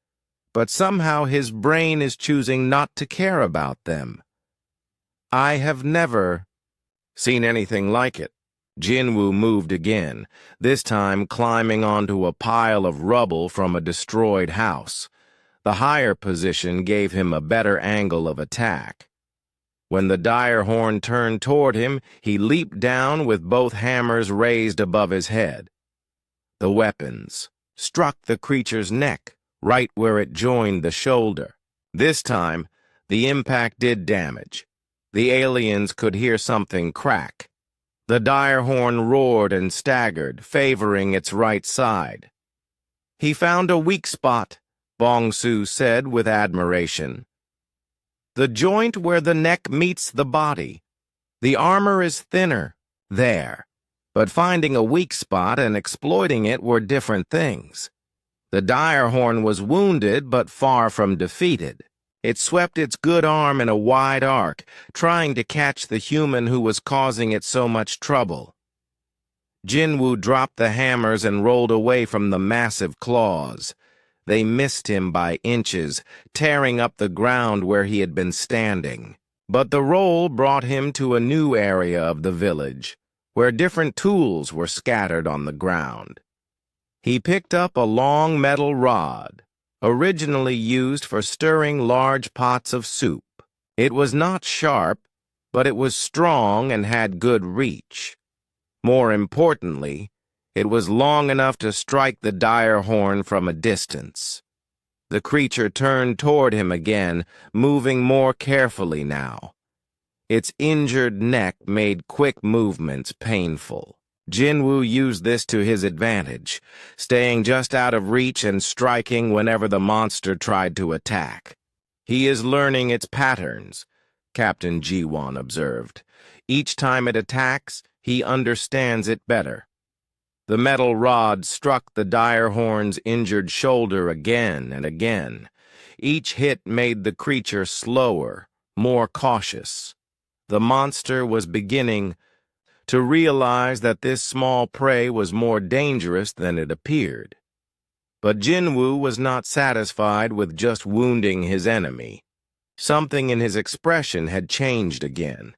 but somehow his brain is choosing not to care about them. I have never seen anything like it. Jinwoo moved again, this time climbing onto a pile of rubble from a destroyed house. The higher position gave him a better angle of attack. When the dire horn turned toward him, he leaped down with both hammers raised above his head. The weapons struck the creature's neck, right where it joined the shoulder. This time, the impact did damage. The aliens could hear something crack. The dire horn roared and staggered, favoring its right side. He found a weak spot, Bong-su said with admiration. The joint where the neck meets the body. The armor is thinner, there. But finding a weak spot and exploiting it were different things. The dire horn was wounded but far from defeated. It swept its good arm in a wide arc, trying to catch the human who was causing it so much trouble. Jinwoo dropped the hammers and rolled away from the massive claws. They missed him by inches, tearing up the ground where he had been standing. But the roll brought him to a new area of the village, where different tools were scattered on the ground. He picked up a long metal rod, originally used for stirring large pots of soup. It was not sharp, but it was strong and had good reach. More importantly, it was long enough to strike the dire horn from a distance. The creature turned toward him again, moving more carefully now. Its injured neck made quick movements painful. Jinwoo used this to his advantage, staying just out of reach and striking whenever the monster tried to attack. He is learning its patterns, Captain Ji-won observed. Each time it attacks, he understands it better. The metal rod struck the dire horn's injured shoulder again and again. Each hit made the creature slower, more cautious. The monster was beginning to realize that this small prey was more dangerous than it appeared. But Jinwoo was not satisfied with just wounding his enemy. Something in his expression had changed again.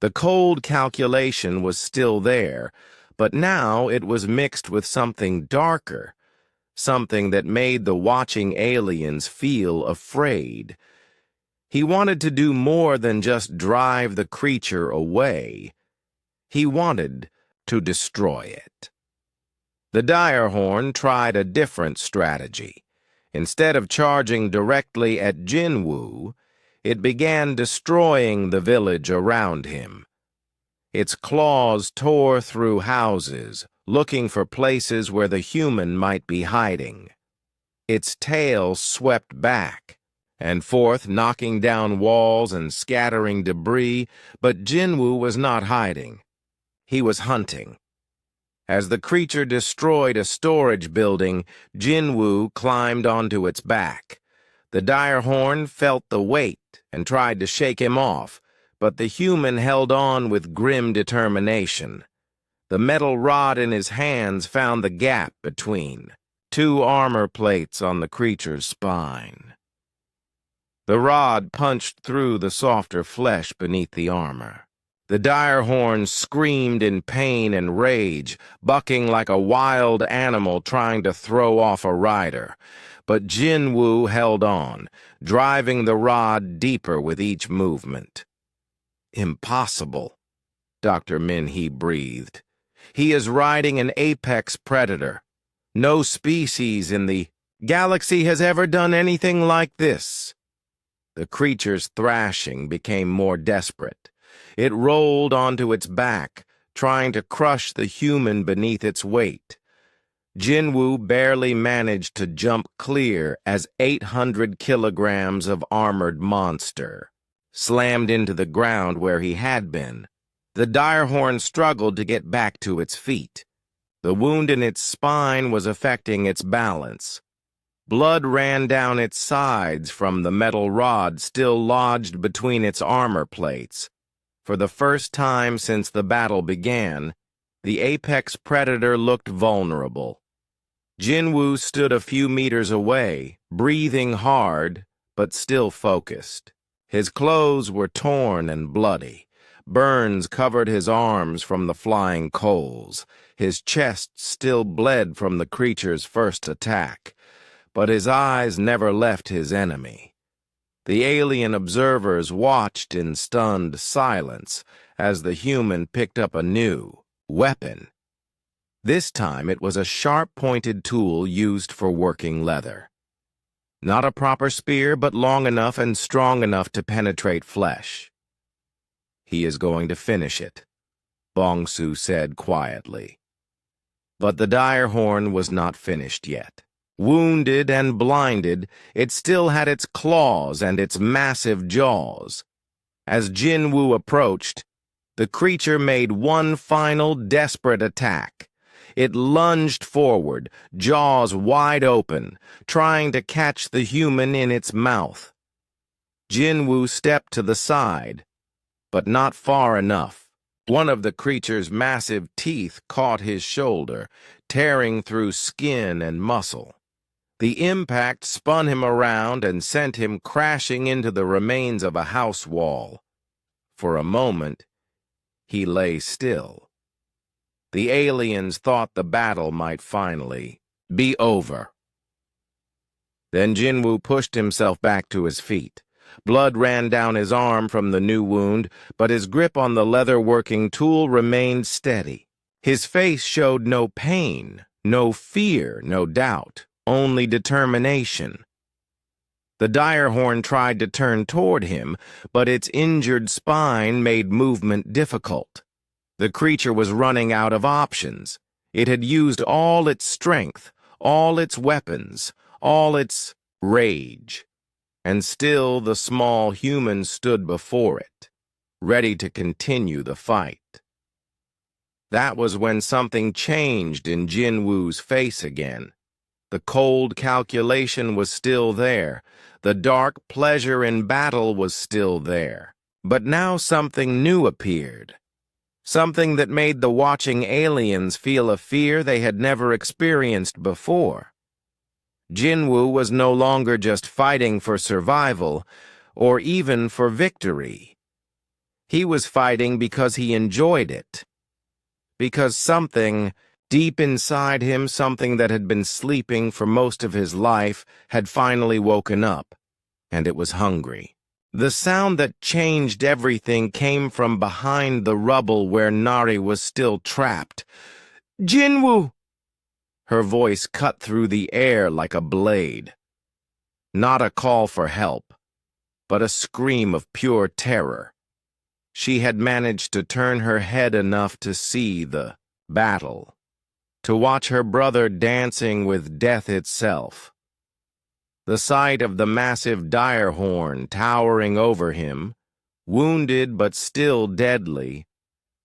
The cold calculation was still there, but now it was mixed with something darker, something that made the watching aliens feel afraid. He wanted to do more than just drive the creature away. He wanted to destroy it. The dire horn tried a different strategy. Instead of charging directly at Jinwoo, it began destroying the village around him. Its claws tore through houses, looking for places where the human might be hiding. Its tail swept back and forth, knocking down walls and scattering debris, but Jinwoo was not hiding. He was hunting. As the creature destroyed a storage building, Jinwoo climbed onto its back. The dire horn felt the weight and tried to shake him off, but the human held on with grim determination. The metal rod in his hands found the gap between two armor plates on the creature's spine. The rod punched through the softer flesh beneath the armor. The dire horn screamed in pain and rage, bucking like a wild animal trying to throw off a rider. But Jinwoo held on, driving the rod deeper with each movement. Impossible, Dr. Min-hee breathed. He is riding an apex predator. No species in the galaxy has ever done anything like this. The creature's thrashing became more desperate. It rolled onto its back, trying to crush the human beneath its weight. Jinwoo barely managed to jump clear as 800 kilograms of armored monster slammed into the ground where he had been. The direhorn struggled to get back to its feet. The wound in its spine was affecting its balance. Blood ran down its sides from the metal rod still lodged between its armor plates. For the first time since the battle began, the apex predator looked vulnerable. Jinwoo stood a few meters away, breathing hard, but still focused. His clothes were torn and bloody. Burns covered his arms from the flying coals. His chest still bled from the creature's first attack, but his eyes never left his enemy. The alien observers watched in stunned silence as the human picked up a new weapon. This time it was a sharp-pointed tool used for working leather. Not a proper spear, but long enough and strong enough to penetrate flesh. "He is going to finish it," Bong-Su said quietly. But the direhorn was not finished yet. Wounded and blinded, it still had its claws and its massive jaws. As Jinwoo approached, the creature made one final desperate attack. It lunged forward, jaws wide open, trying to catch the human in its mouth. Jinwoo stepped to the side, but not far enough. One of the creature's massive teeth caught his shoulder, tearing through skin and muscle. The impact spun him around and sent him crashing into the remains of a house wall. For a moment, he lay still. The aliens thought the battle might finally be over. Then Jinwoo pushed himself back to his feet. Blood ran down his arm from the new wound, but his grip on the leather-working tool remained steady. His face showed no pain, no fear, no doubt, only determination. The direhorn tried to turn toward him, but its injured spine made movement difficult. The creature was running out of options. It had used all its strength, all its weapons, all its rage. And still the small human stood before it, ready to continue the fight. That was when something changed in Jinwoo's face again. The cold calculation was still there. The dark pleasure in battle was still there. But now something new appeared. Something that made the watching aliens feel a fear they had never experienced before. Jinwoo was no longer just fighting for survival, or even for victory. He was fighting because he enjoyed it. Because something deep inside him, something that had been sleeping for most of his life, had finally woken up, and it was hungry. The sound that changed everything came from behind the rubble where Nari was still trapped. "Jinwoo!" Her voice cut through the air like a blade. Not a call for help, but a scream of pure terror. She had managed to turn her head enough to see the battle, to watch her brother dancing with death itself. The sight of the massive direhorn towering over him, wounded but still deadly,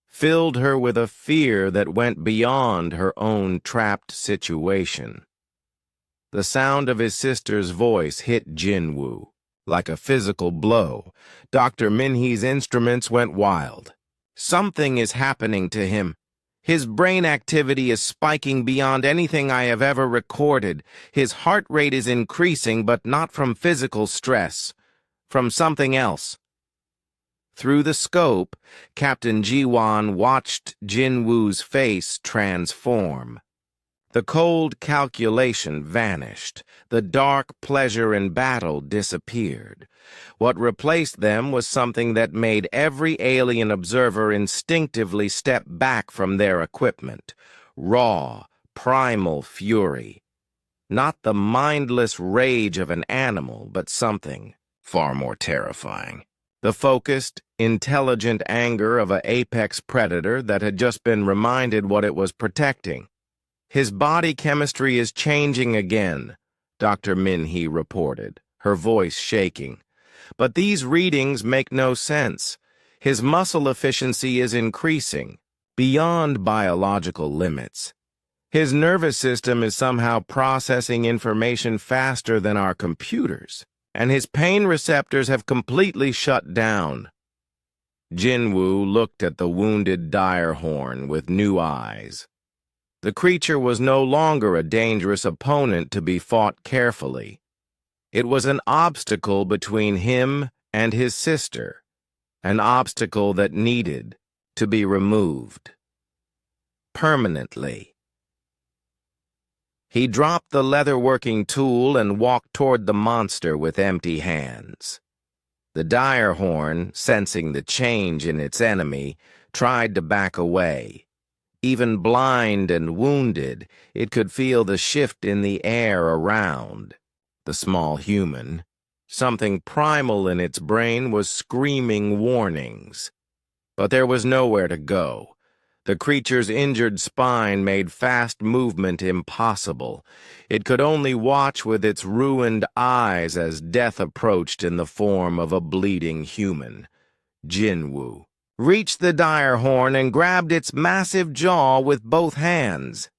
filled her with a fear that went beyond her own trapped situation. The sound of his sister's voice hit Jinwoo like a physical blow. Dr. Minhee's instruments went wild. Something is happening to him. His brain activity is spiking beyond anything I have ever recorded. His heart rate is increasing, but not from physical stress, from something else. Through the scope, Captain Jiwon watched Jinwoo's face transform. The cold calculation vanished. The dark pleasure in battle disappeared. What replaced them was something that made every alien observer instinctively step back from their equipment. Raw, primal fury. Not the mindless rage of an animal, but something far more terrifying. the focused, intelligent anger of an apex predator that had just been reminded what it was protecting. His body chemistry is changing again, Dr. Minhee reported, her voice shaking. But these readings make no sense. His muscle efficiency is increasing, beyond biological limits. His nervous system is somehow processing information faster than our computers, and his pain receptors have completely shut down. Jinwoo looked at the wounded direhorn with new eyes. The creature was no longer a dangerous opponent to be fought carefully. It was an obstacle between him and his sister, an obstacle that needed to be removed. Permanently. He dropped the leatherworking tool and walked toward the monster with empty hands. The direhorn, sensing the change in its enemy, tried to back away. Even blind and wounded, it could feel the shift in the air around. The small human, something primal in its brain, was screaming warnings. But there was nowhere to go. The creature's injured spine made fast movement impossible. It could only watch with its ruined eyes as death approached in the form of a bleeding human. Jinwoo reached the direhorn and grabbed its massive jaw with both hands.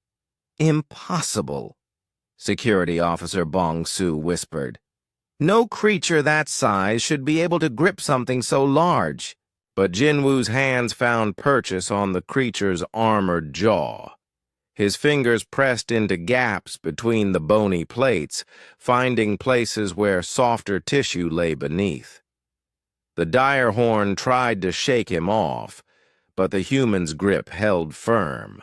Impossible, Security Officer Bong-Su whispered. No creature that size should be able to grip something so large. But Jinwoo's hands found purchase on the creature's armored jaw. His fingers pressed into gaps between the bony plates, finding places where softer tissue lay beneath. The direhorn tried to shake him off, but the human's grip held firm.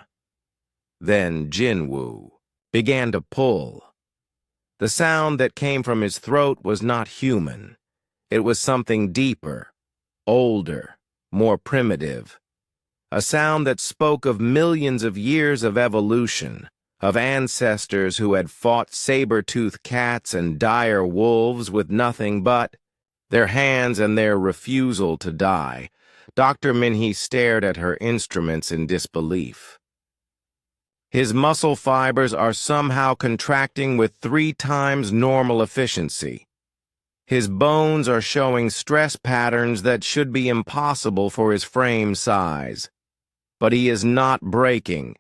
Then Jinwoo began to pull. The sound that came from his throat was not human. It was something deeper, older, more primitive. A sound that spoke of millions of years of evolution, of ancestors who had fought saber-toothed cats and dire wolves with nothing but their hands and their refusal to die. Dr. Minhee stared at her instruments in disbelief. His muscle fibers are somehow contracting with 3 times normal efficiency. His bones are showing stress patterns that should be impossible for his frame size. But he is not breaking.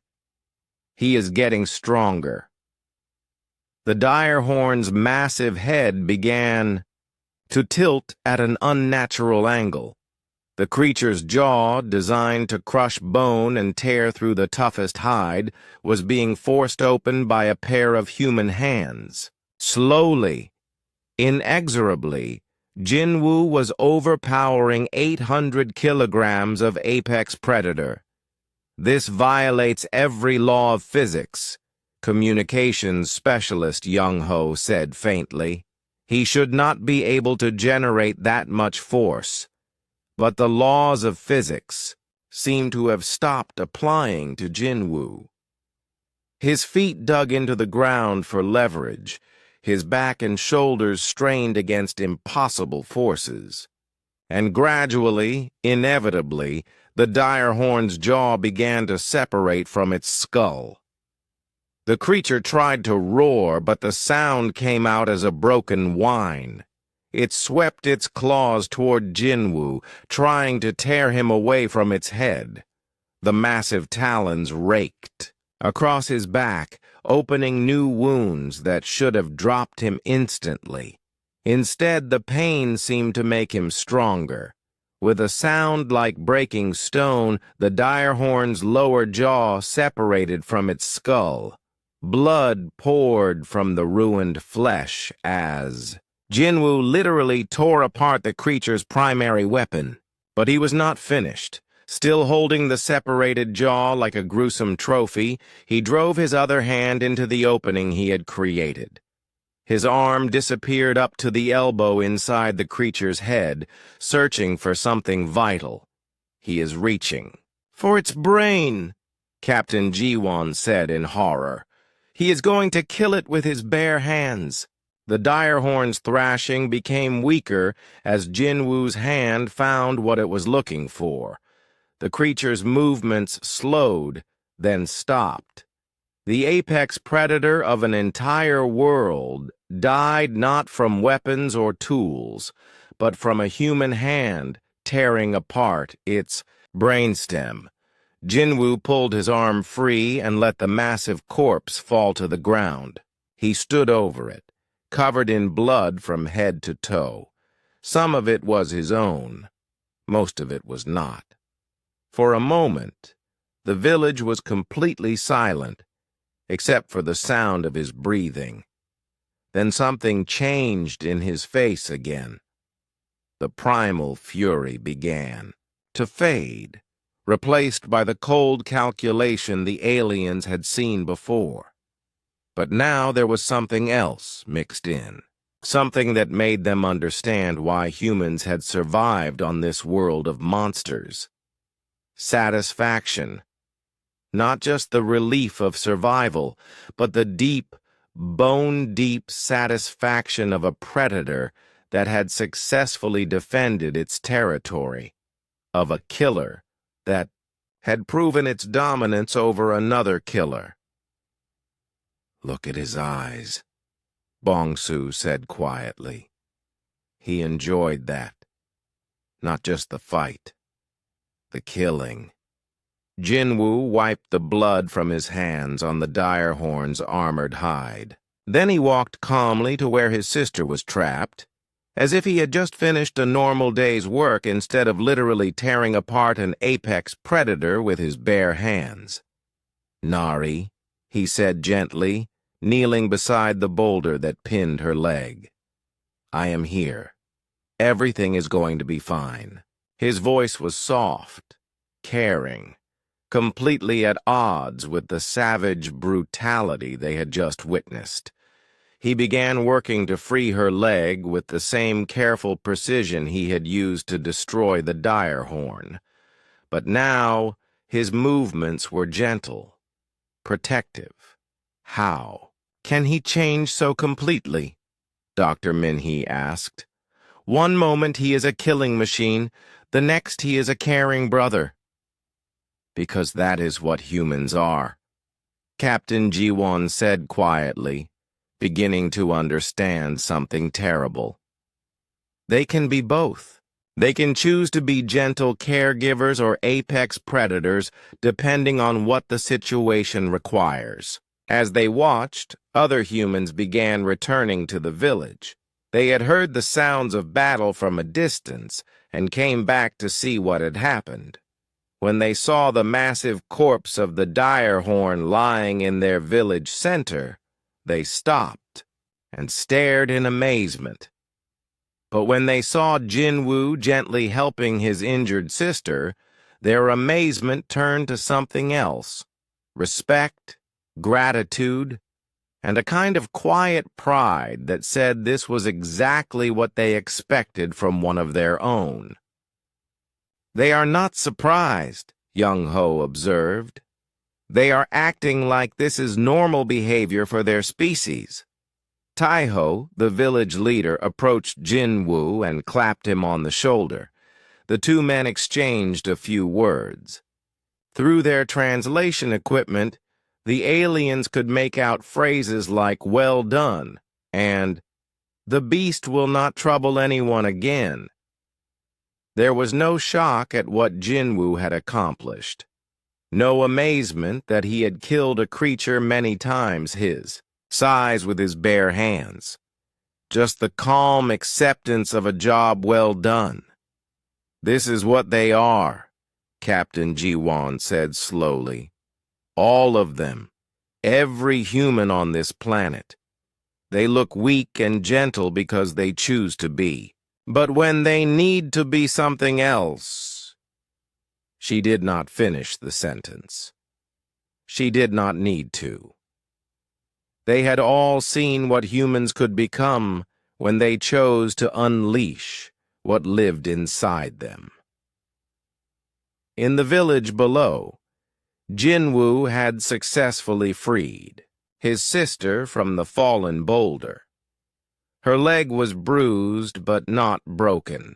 He is getting stronger. The direhorn's massive head began to tilt at an unnatural angle. The creature's jaw, designed to crush bone and tear through the toughest hide, was being forced open by a pair of human hands. Slowly, inexorably, Jinwoo was overpowering 800 kilograms of apex predator. This violates every law of physics, communications specialist Young Ho said faintly. He should not be able to generate that much force. But the laws of physics seem to have stopped applying to Jinwoo. His feet dug into the ground for leverage. His back and shoulders strained against impossible forces. And gradually, inevitably, the direhorn's jaw began to separate from its skull. The creature tried to roar, but the sound came out as a broken whine. It swept its claws toward Jinwoo, trying to tear him away from its head. The massive talons raked across his back, opening new wounds that should have dropped him instantly. Instead, the pain seemed to make him stronger. With a sound like breaking stone, the direhorn's lower jaw separated from its skull. Blood poured from the ruined flesh as Jinwoo literally tore apart the creature's primary weapon. But he was not finished. Still holding the separated jaw like a gruesome trophy, he drove his other hand into the opening he had created. His arm disappeared up to the elbow inside the creature's head, searching for something vital. He is reaching for its brain, Captain Jiwon said in horror. He is going to kill it with his bare hands. The direhorn's thrashing became weaker as Jinwoo's hand found what it was looking for. The creature's movements slowed, then stopped. The apex predator of an entire world died not from weapons or tools, but from a human hand tearing apart its brainstem. Jinwoo pulled his arm free and let the massive corpse fall to the ground. He stood over it, covered in blood from head to toe. Some of it was his own. Most of it was not. For a moment, the village was completely silent, except for the sound of his breathing. Then something changed in his face again. The primal fury began to fade, replaced by the cold calculation the aliens had seen before. But now there was something else mixed in, something that made them understand why humans had survived on this world of monsters. Satisfaction. Not just the relief of survival, but the deep, bone-deep satisfaction of a predator that had successfully defended its territory, of a killer that had proven its dominance over another killer. "Look at his eyes," Bong-Su said quietly. He enjoyed that. Not just the fight, the killing. Jinwoo wiped the blood from his hands on the direhorn's armored hide. Then he walked calmly to where his sister was trapped, as if he had just finished a normal day's work instead of literally tearing apart an apex predator with his bare hands. "Nari," he said gently, kneeling beside the boulder that pinned her leg. "I am here. Everything is going to be fine." His voice was soft, caring, completely at odds with the savage brutality they had just witnessed. He began working to free her leg with the same careful precision he had used to destroy the direhorn. But now his movements were gentle, protective. How can he change so completely? Dr. Minhee asked. One moment he is a killing machine, the next he is a caring brother. Because that is what humans are, Captain Ji-won said quietly, beginning to understand something terrible. They can be both. They can choose to be gentle caregivers or apex predators, depending on what the situation requires. As they watched, other humans began returning to the village. They had heard the sounds of battle from a distance and came back to see what had happened. When they saw the massive corpse of the direhorn lying in their village center, they stopped and stared in amazement. But when they saw Jinwoo gently helping his injured sister, their amazement turned to something else: respect, gratitude, and a kind of quiet pride that said this was exactly what they expected from one of their own. They are not surprised, Young-ho observed. They are acting like this is normal behavior for their species. Taiho, the village leader, approached Jinwoo and clapped him on the shoulder. The two men exchanged a few words. Through their translation equipment, the aliens could make out phrases like "well done" and "the beast will not trouble anyone again." There was no shock at what Jinwoo had accomplished. No amazement that he had killed a creature many times his size with his bare hands. Just the calm acceptance of a job well done. "This is what they are," Captain Ji-won said slowly. "All of them. Every human on this planet. They look weak and gentle because they choose to be. But when they need to be something else..." She did not finish the sentence. She did not need to. They had all seen what humans could become when they chose to unleash what lived inside them. In the village below, Jinwoo had successfully freed his sister from the fallen boulder. Her leg was bruised but not broken.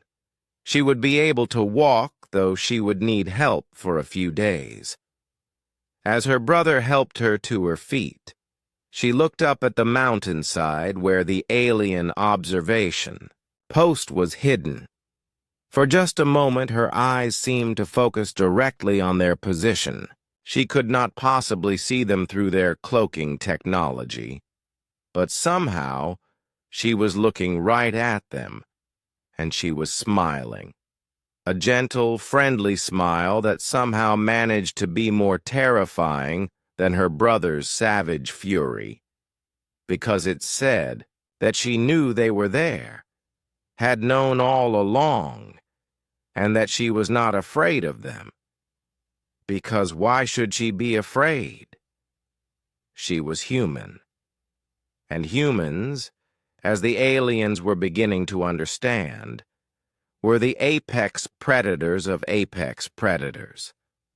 She would be able to walk, though she would need help for a few days. As her brother helped her to her feet, she looked up at the mountainside where the alien observation post was hidden. For just a moment, her eyes seemed to focus directly on their position. She could not possibly see them through their cloaking technology. But somehow, she was looking right at them, and she was smiling. A gentle, friendly smile that somehow managed to be more terrifying than her brother's savage fury, because it said that she knew they were there, had known all along, and that she was not afraid of them. Because why should she be afraid? She was human. And humans, as the aliens were beginning to understand, were the apex predators of apex predators.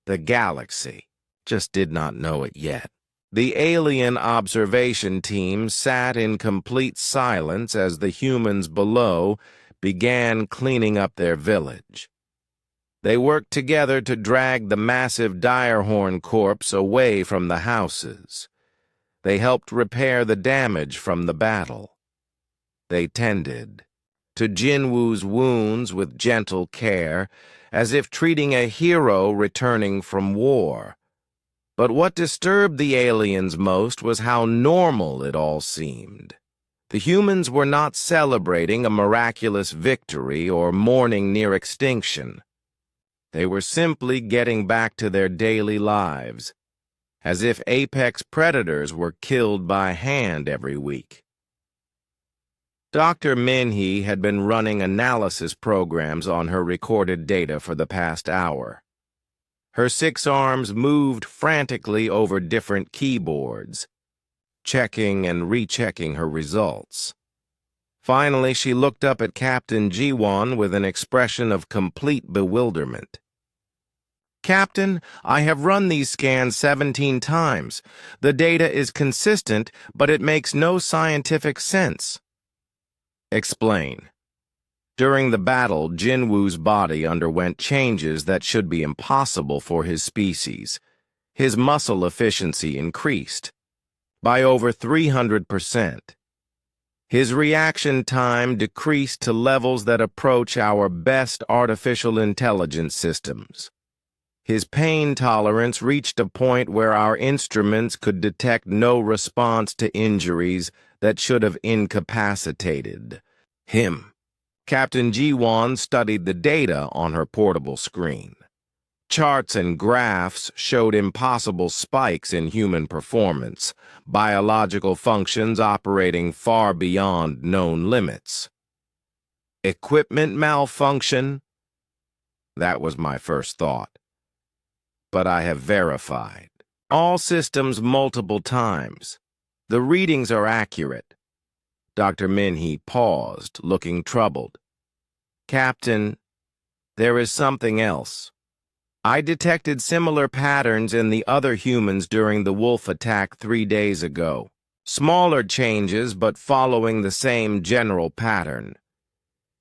The galaxy just did not know it yet. The alien observation team sat in complete silence as the humans below began cleaning up their village. They worked together to drag the massive Direhorn corpse away from the houses. They helped repair the damage from the battle. They tended to Jinwoo's wounds with gentle care, as if treating a hero returning from war. But what disturbed the aliens most was how normal it all seemed. The humans were not celebrating a miraculous victory or mourning near extinction. They were simply getting back to their daily lives, as if apex predators were killed by hand every week. Dr. Minhee had been running analysis programs on her recorded data for the past hour. Her 6 arms moved frantically over different keyboards, checking and rechecking her results. Finally, she looked up at Captain Jiwon with an expression of complete bewilderment. "Captain, I have run these scans 17 times. The data is consistent, but it makes no scientific sense." "Explain." During the battle, Jinwoo's body underwent changes that should be impossible for his species. His muscle efficiency increased by over 300%. His reaction time decreased to levels that approach our best artificial intelligence systems. His pain tolerance reached a point where our instruments could detect no response to injuries that should have incapacitated him. Captain Jiwon studied the data on her portable screen. Charts and graphs showed impossible spikes in human performance, biological functions operating far beyond known limits. Equipment malfunction? That was my first thought. But I have verified all systems multiple times. The readings are accurate. Dr. Minhee paused, looking troubled. "Captain, there is something else. I detected similar patterns in the other humans during the wolf attack 3 days ago. Smaller changes, but following the same general pattern.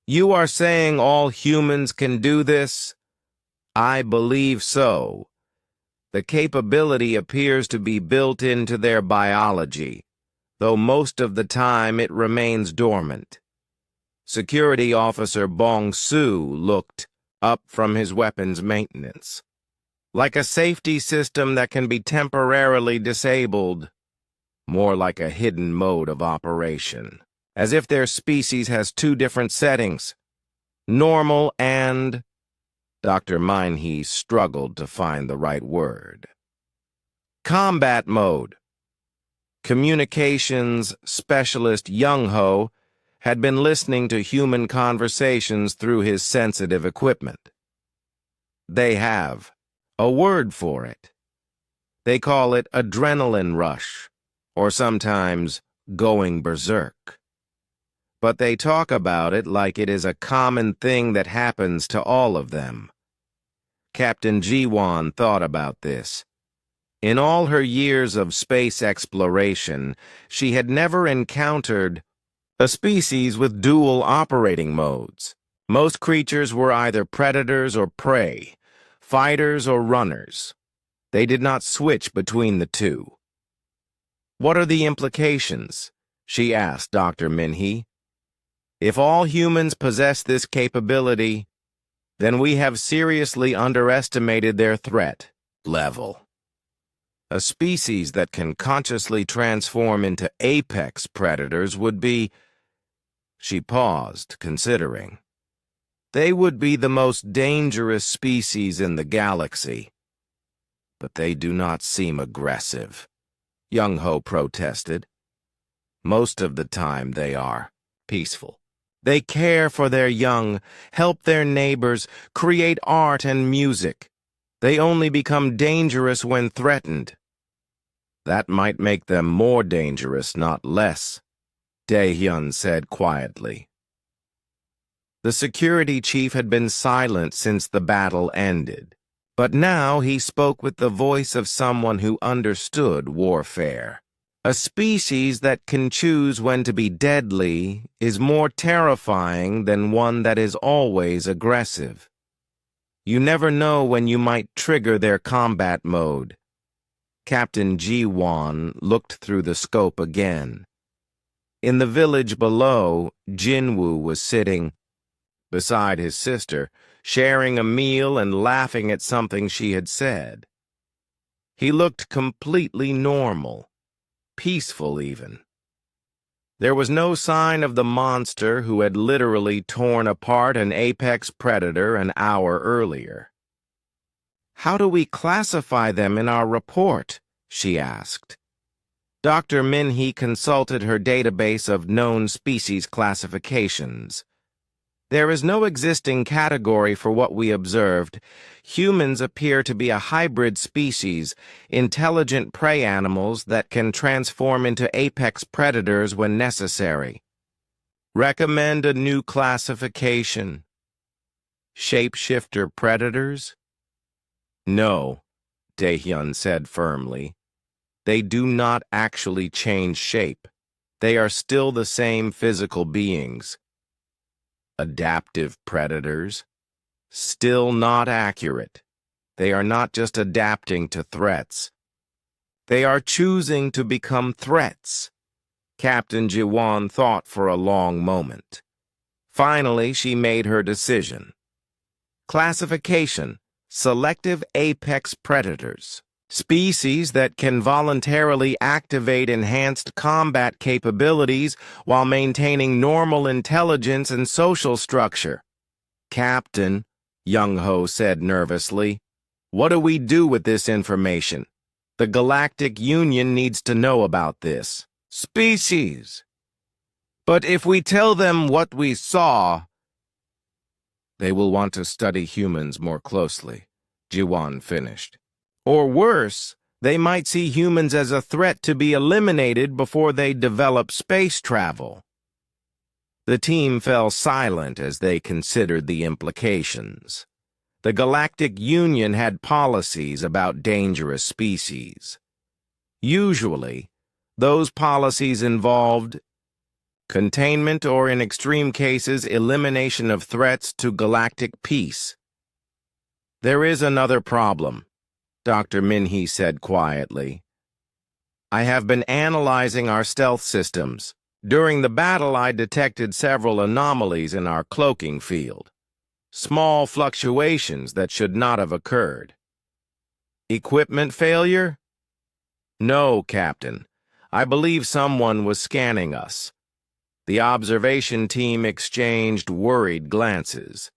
You are saying all humans can do this? I believe so. The capability appears to be built into their biology, though most of the time it remains dormant." Security Officer Bong Su looked up from his weapons maintenance. "Like a safety system that can be temporarily disabled, more like a hidden mode of operation, as if their species has 2 different settings, normal and—" Dr. Minhee struggled to find the right word. "Combat mode." Communications specialist Young-ho had been listening to human conversations through his sensitive equipment. They have a word for it. They call it adrenaline rush, or sometimes going berserk. But they talk about it like it is a common thing that happens to all of them. Captain Jiwon thought about this. In all her years of space exploration, she had never encountered a species with dual operating modes. Most creatures were either predators or prey, fighters or runners. They did not switch between the two. "What are the implications?" she asked Dr. Minhee. "If all humans possess this capability, then we have seriously underestimated their threat level. A species that can consciously transform into apex predators would be—" She paused, considering. "They would be the most dangerous species in the galaxy. But they do not seem aggressive," Young-Ho protested. "Most of the time they are peaceful. They care for their young, help their neighbors, create art and music. They only become dangerous when threatened." "That might make them more dangerous, not less," Dae-hyun said quietly. The security chief had been silent since the battle ended, but now he spoke with the voice of someone who understood warfare. "A species that can choose when to be deadly is more terrifying than one that is always aggressive. You never know when you might trigger their combat mode." Captain Ji-won looked through the scope again. In the village below, Jin-woo was sitting beside his sister, sharing a meal and laughing at something she had said. He looked completely normal, peaceful even. There was no sign of the monster who had literally torn apart an apex predator an hour earlier. "How do we classify them in our report?" she asked. Dr. Minhee consulted her database of known species classifications. "There is no existing category for what we observed. Humans appear to be a hybrid species, intelligent prey animals that can transform into apex predators when necessary. Recommend a new classification. Shapeshifter predators?" "No," Dae-hyun said firmly. "They do not actually change shape. They are still the same physical beings." "Adaptive predators?" "Still not accurate. They are not just adapting to threats. They are choosing to become threats." Captain Ji-won thought for a long moment. Finally, she made her decision. "Classification: selective apex predators. Species that can voluntarily activate enhanced combat capabilities while maintaining normal intelligence and social structure." "Captain," Young-Ho said nervously, "what do we do with this information? The Galactic Union needs to know about this." "Species. But if we tell them what we saw, they will want to study humans more closely," Ji-won finished. "Or worse, they might see humans as a threat to be eliminated before they develop space travel." The team fell silent as they considered the implications. The Galactic Union had policies about dangerous species. Usually, those policies involved containment or, in extreme cases, elimination of threats to galactic peace. "There is another problem," Dr. Minhee said quietly. "I have been analyzing our stealth systems. During the battle, I detected several anomalies in our cloaking field. Small fluctuations that should not have occurred." "Equipment failure?" "No, Captain. I believe someone was scanning us." The observation team exchanged worried glances.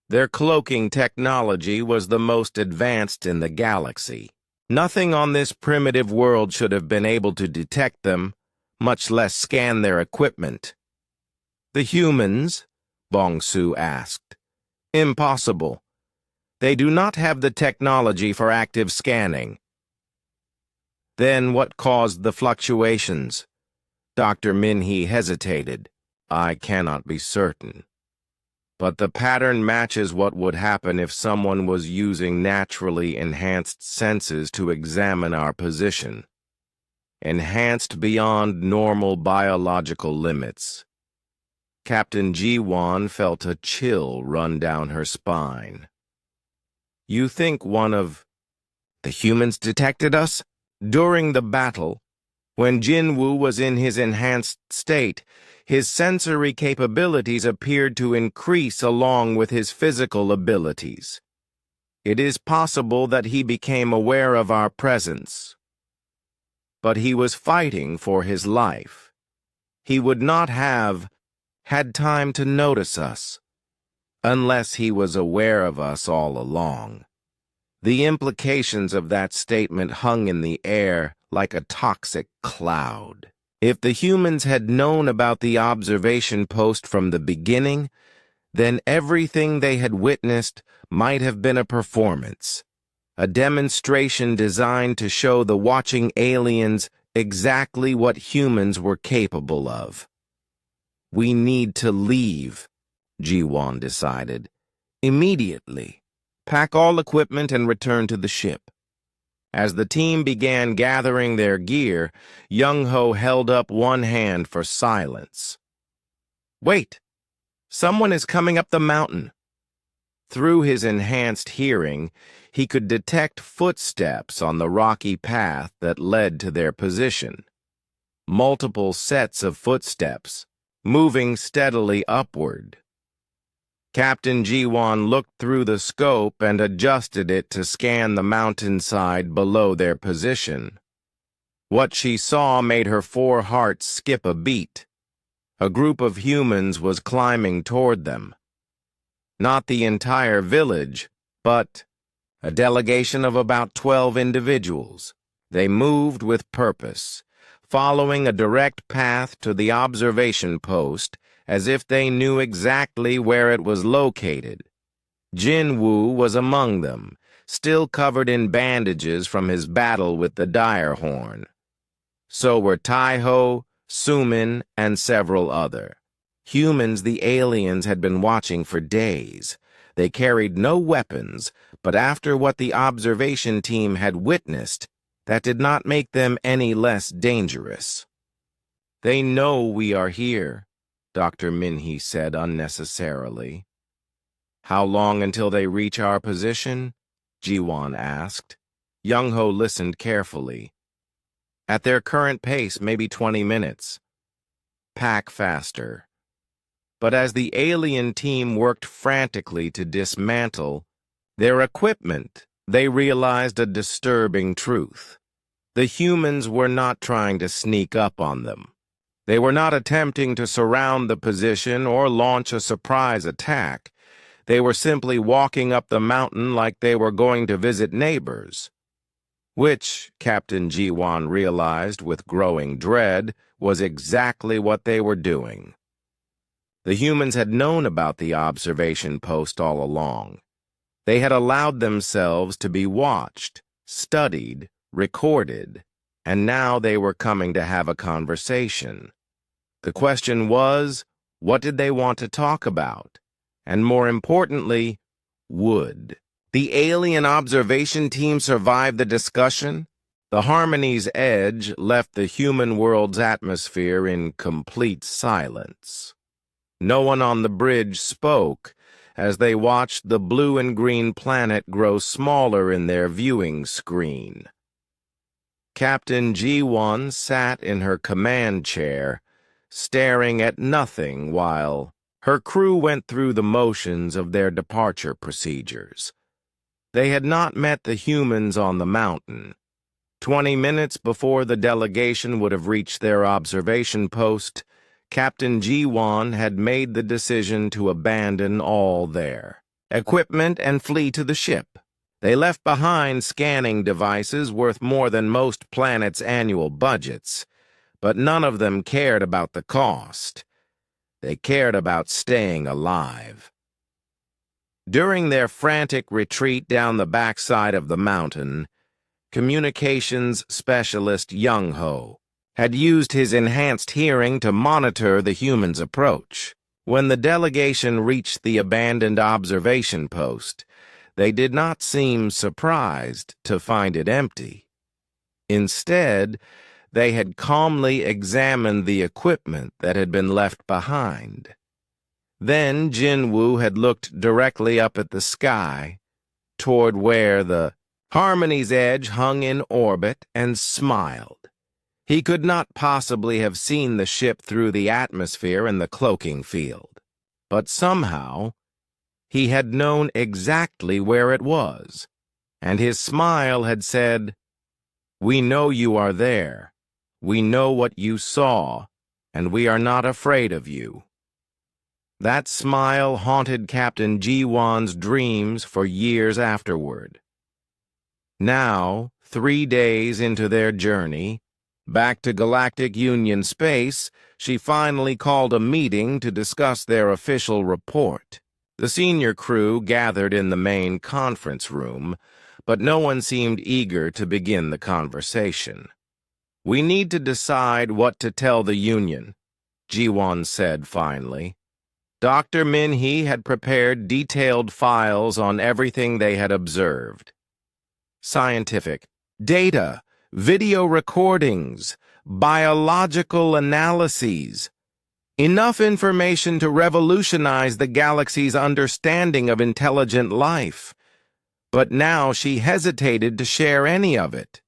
Their cloaking technology was the most advanced in the galaxy. Nothing on this primitive world should have been able to detect them, much less scan their equipment. "The humans?" Bong-Su asked. "Impossible. They do not have the technology for active scanning." "Then what caused the fluctuations?" Dr. Minhee hesitated. "I cannot be certain. But the pattern matches what would happen if someone was using naturally enhanced senses to examine our position. Enhanced beyond normal biological limits. Captain G1 felt a chill run down her spine. You think one of the humans detected us? During the battle, when Jinwoo was in his enhanced state, his sensory capabilities appeared to increase along with his physical abilities. It is possible that he became aware of our presence. But he was fighting for his life. He would not have had time to notice us, unless he was aware of us all along. The implications of that statement hung in the air like a toxic cloud. If the humans had known about the observation post from the beginning, then everything they had witnessed might have been a performance, a demonstration designed to show the watching aliens exactly what humans were capable of. We need to leave, Ji-won decided. Immediately. Pack all equipment and return to the ship. As the team began gathering their gear, Young-ho held up one hand for silence. Wait! Someone is coming up the mountain. Through his enhanced hearing, he could detect footsteps on the rocky path that led to their position. Multiple sets of footsteps, moving steadily upward. Captain Ji-won looked through the scope and adjusted it to scan the mountainside below their position. What she saw made her 4 hearts skip a beat. A group of humans was climbing toward them. Not the entire village, but a delegation of about 12 individuals. They moved with purpose, following a direct path to the observation post, as if they knew exactly where it was located. Jinwoo was among them, still covered in bandages from his battle with the dire horn. So were Taiho, Sumin, and several other. Humans the aliens had been watching for days. They carried no weapons, but after what the observation team had witnessed, that did not make them any less dangerous. They know we are here, Dr. Minhee said unnecessarily. How long until they reach our position? Ji-won asked. Young-ho listened carefully. At their current pace, maybe 20 minutes. Pack faster. But as the alien team worked frantically to dismantle their equipment, they realized a disturbing truth. The humans were not trying to sneak up on them. They were not attempting to surround the position or launch a surprise attack. They were simply walking up the mountain like they were going to visit neighbors, which, Captain Ji-won realized with growing dread, was exactly what they were doing. The humans had known about the observation post all along. They had allowed themselves to be watched, studied, recorded, and now they were coming to have a conversation. The question was, what did they want to talk about? And more importantly, would the alien observation team survive the discussion? The Harmony's edge left the human world's atmosphere in complete silence. No one on the bridge spoke as they watched the blue and green planet grow smaller in their viewing screen. Captain Ji-won sat in her command chair, staring at nothing while her crew went through the motions of their departure procedures. They had not met the humans on the mountain. 20 minutes before the delegation would have reached their observation post, Captain Ji-won had made the decision to abandon all their equipment and flee to the ship. They left behind scanning devices worth more than most planets' annual budgets, but none of them cared about the cost. They cared about staying alive. During their frantic retreat down the backside of the mountain, communications specialist Young-ho had used his enhanced hearing to monitor the humans' approach. When the delegation reached the abandoned observation post, they did not seem surprised to find it empty. Instead, they had calmly examined the equipment that had been left behind. Then Jinwoo had looked directly up at the sky, toward where the Harmony's Edge hung in orbit, and smiled. He could not possibly have seen the ship through the atmosphere and the cloaking field, but somehow he had known exactly where it was, and his smile had said, "We know you are there. We know what you saw, and we are not afraid of you." That smile haunted Captain Ji-won's dreams for years afterward. Now, 3 days into their journey, back to Galactic Union space, she finally called a meeting to discuss their official report. The senior crew gathered in the main conference room, but no one seemed eager to begin the conversation. "We need to decide what to tell the Union," Ji-won said finally. Dr. Min-hee had prepared detailed files on everything they had observed. Scientific data, video recordings, biological analyses. Enough information to revolutionize the galaxy's understanding of intelligent life. But now she hesitated to share any of it.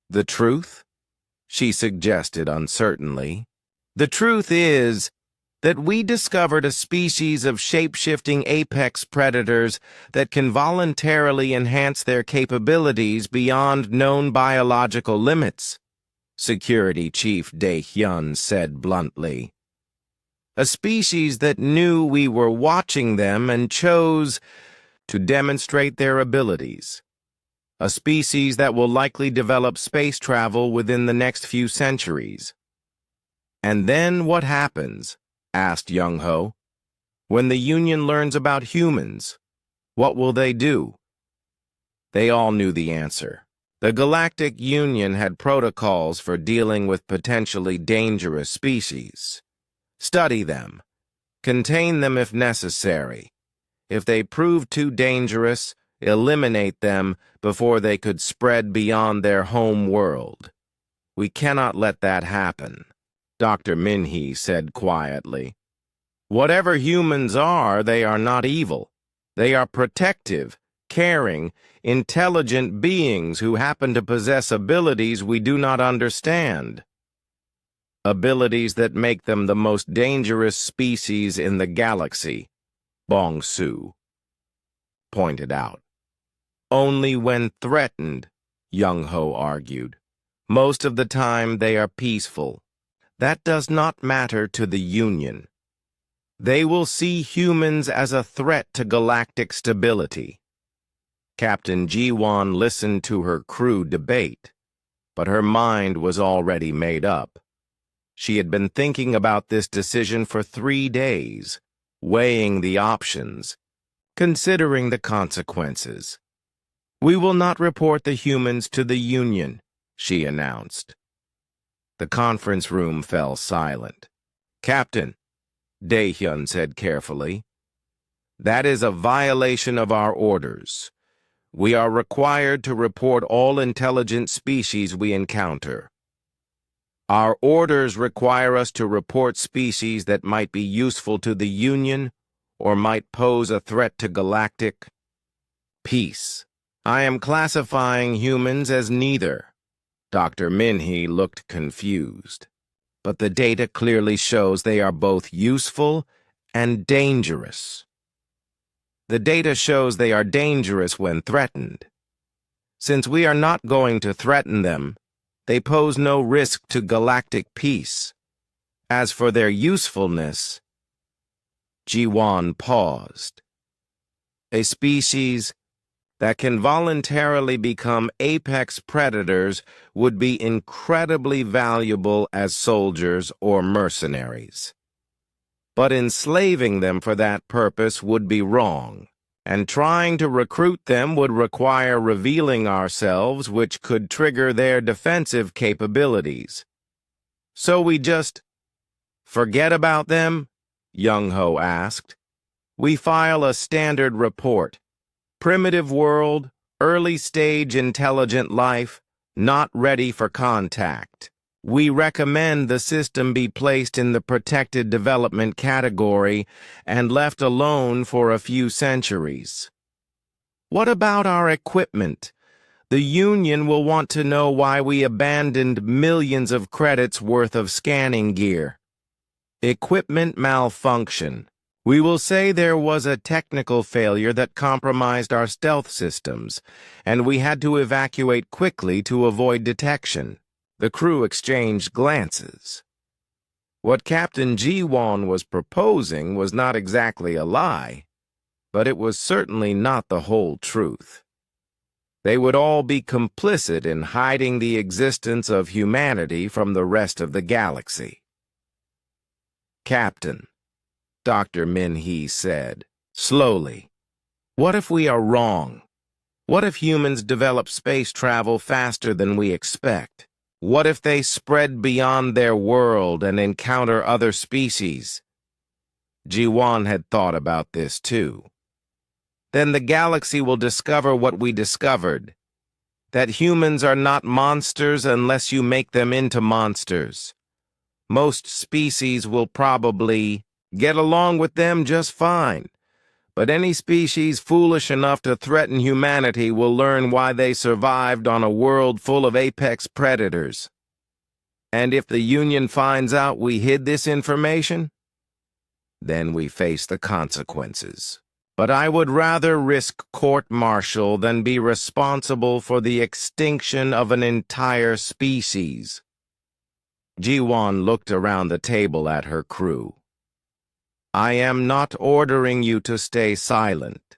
"The truth?" she suggested uncertainly. "The truth is that we discovered a species of shape-shifting apex predators that can voluntarily enhance their capabilities beyond known biological limits," Security Chief Dae-hyun said bluntly. "A species that knew we were watching them and chose to demonstrate their abilities. A species that will likely develop space travel within the next few centuries." "And then what happens?" asked Young-ho. "When the Union learns about humans, what will they do?" They all knew the answer. The Galactic Union had protocols for dealing with potentially dangerous species. Study them. Contain them if necessary. If they prove too dangerous, eliminate them before they could spread beyond their home world. "We cannot let that happen," Dr. Min-hee said quietly. "Whatever humans are, they are not evil. They are protective, caring, intelligent beings who happen to possess abilities we do not understand. Abilities that make them the most dangerous species in the galaxy," Bong-su pointed out. "Only when threatened," Young-ho argued. "Most of the time they are peaceful. That does not matter to the Union. They will see humans as a threat to galactic stability." Captain Ji-won listened to her crew debate, but her mind was already made up. She had been thinking about this decision for 3 days, weighing the options, considering the consequences. "We will not report the humans to the Union," she announced. The conference room fell silent. "Captain," Dae-hyun said carefully, "that is a violation of our orders. We are required to report all intelligent species we encounter. Our orders require us to report species that might be useful to the Union or might pose a threat to galactic peace. I am classifying humans as neither." Dr. Min-hee looked confused. "But the data clearly shows they are both useful and dangerous." "The data shows they are dangerous when threatened. Since we are not going to threaten them, they pose no risk to galactic peace. As for their usefulness..." Ji-won paused. "A species that can voluntarily become apex predators would be incredibly valuable as soldiers or mercenaries. But enslaving them for that purpose would be wrong, and trying to recruit them would require revealing ourselves, which could trigger their defensive capabilities. So we just forget about them?" Young-ho asked. "We file a standard report. Primitive world, early stage intelligent life, not ready for contact." We recommend the system be placed in the protected development category and left alone for a few centuries. What about our equipment? The Union will want to know why we abandoned millions of credits worth of scanning gear. Equipment malfunction. We will say there was a technical failure that compromised our stealth systems, and we had to evacuate quickly to avoid detection. The crew exchanged glances. What Captain Jiwon was proposing was not exactly a lie, but it was certainly not the whole truth. They would all be complicit in hiding the existence of humanity from the rest of the galaxy. Captain, Dr. Min-hee said, slowly, what if we are wrong? What if humans develop space travel faster than we expect? What if they spread beyond their world and encounter other species? Ji-won had thought about this too. Then the galaxy will discover what we discovered, that humans are not monsters unless you make them into monsters. Most species will probably get along with them just fine, but any species foolish enough to threaten humanity will learn why they survived on a world full of apex predators. And if the Union finds out we hid this information, then we face the consequences. But I would rather risk court-martial than be responsible for the extinction of an entire species. Ji-won looked around the table at her crew. I am not ordering you to stay silent.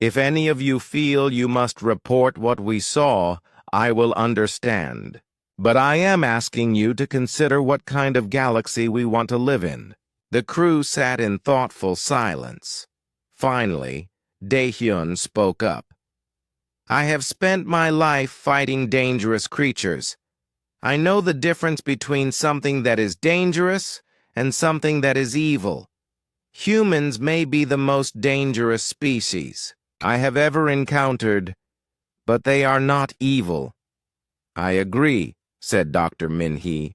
If any of you feel you must report what we saw, I will understand. But I am asking you to consider what kind of galaxy we want to live in. The crew sat in thoughtful silence. Finally, Dae-hyun spoke up. I have spent my life fighting dangerous creatures. I know the difference between something that is dangerous and something that is evil. Humans may be the most dangerous species I have ever encountered, but they are not evil. I agree, said Dr. Min-hee.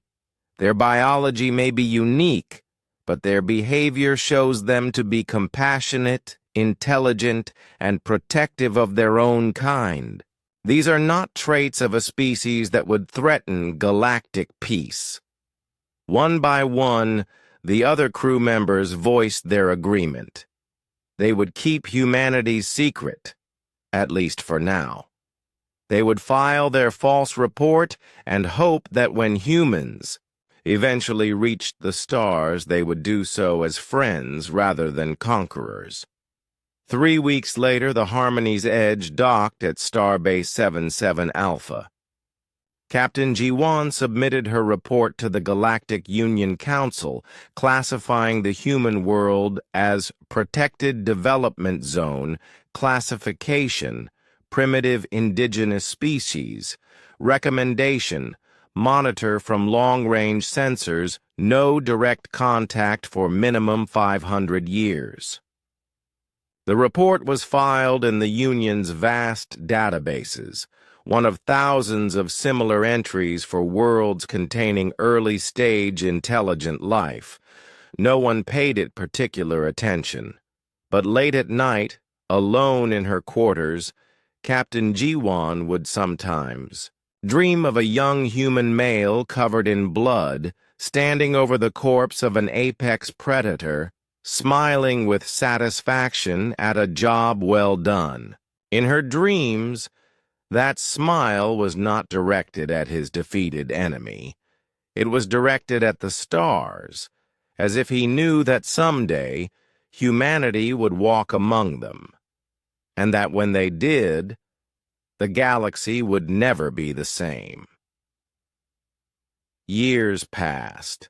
Their biology may be unique, but their behavior shows them to be compassionate, intelligent, and protective of their own kind. These are not traits of a species that would threaten galactic peace. One by one, the other crew members voiced their agreement. They would keep humanity's secret, at least for now. They would file their false report and hope that when humans eventually reached the stars, they would do so as friends rather than conquerors. 3 weeks later, the Harmony's Edge docked at Starbase 77 Alpha. Captain Ji-won submitted her report to the Galactic Union Council, classifying the human world as Protected Development Zone, Classification, Primitive Indigenous Species, Recommendation, Monitor from long-range sensors, no direct contact for minimum 500 years. The report was filed in the Union's vast databases, one of thousands of similar entries for worlds containing early-stage intelligent life. No one paid it particular attention. But late at night, alone in her quarters, Captain Ji-won would sometimes dream of a young human male covered in blood, standing over the corpse of an apex predator, smiling with satisfaction at a job well done. In her dreams, that smile was not directed at his defeated enemy. It was directed at the stars, as if he knew that someday humanity would walk among them, and that when they did, the galaxy would never be the same. Years passed.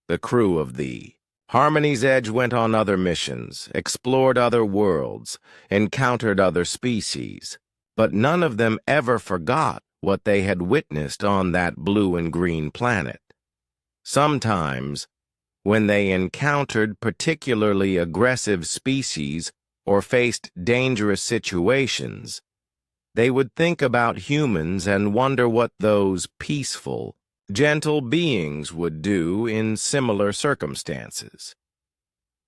The crew of the Harmony's Edge went on other missions, explored other worlds, encountered other species, but none of them ever forgot what they had witnessed on that blue and green planet. Sometimes, when they encountered particularly aggressive species or faced dangerous situations, they would think about humans and wonder what those peaceful, gentle beings would do in similar circumstances?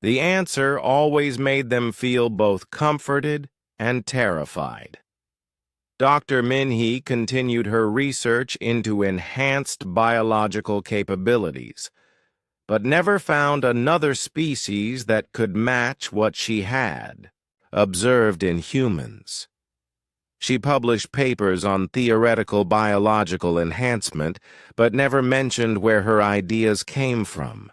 The answer always made them feel both comforted and terrified. Dr. Minhee continued her research into enhanced biological capabilities, but never found another species that could match what she had observed in humans. She published papers on theoretical biological enhancement, but never mentioned where her ideas came from.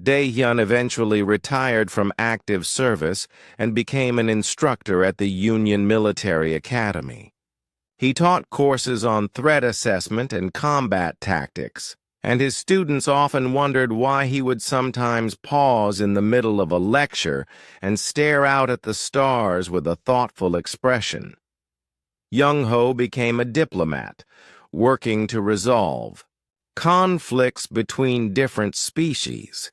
Dae-hyun eventually retired from active service and became an instructor at the Union Military Academy. He taught courses on threat assessment and combat tactics, and his students often wondered why he would sometimes pause in the middle of a lecture and stare out at the stars with a thoughtful expression. Young-ho became a diplomat, working to resolve conflicts between different species.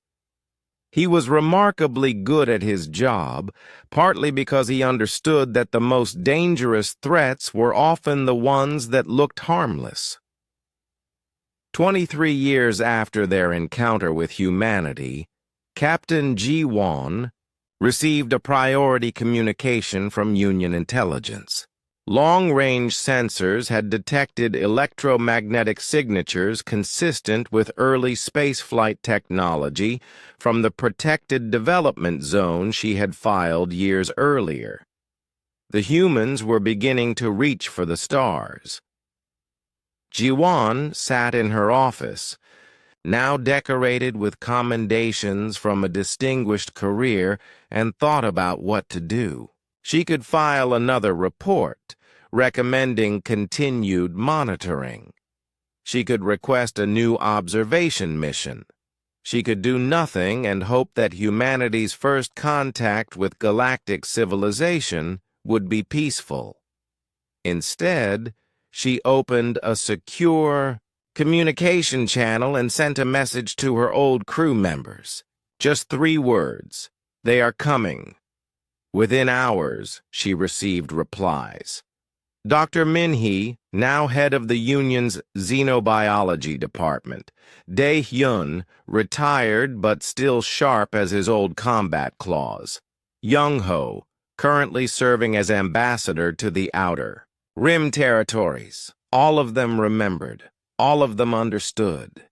He was remarkably good at his job, partly because he understood that the most dangerous threats were often the ones that looked harmless. 23 years after their encounter with humanity, Captain Ji-won received a priority communication from Union intelligence. Long-range sensors had detected electromagnetic signatures consistent with early spaceflight technology from the protected development zone she had filed years earlier. The humans were beginning to reach for the stars. Ji-won sat in her office, now decorated with commendations from a distinguished career, and thought about what to do. She could file another report, recommending continued monitoring. She could request a new observation mission. She could do nothing and hope that humanity's first contact with galactic civilization would be peaceful. Instead, she opened a secure communication channel and sent a message to her old crew members. Just 3 words: "They are coming." Within hours, she received replies. Dr. Minhee, now head of the Union's Xenobiology Department, Dae-hyun, retired but still sharp as his old combat claws. Young-ho, currently serving as ambassador to the Outer Rim territories. All of them remembered. All of them understood.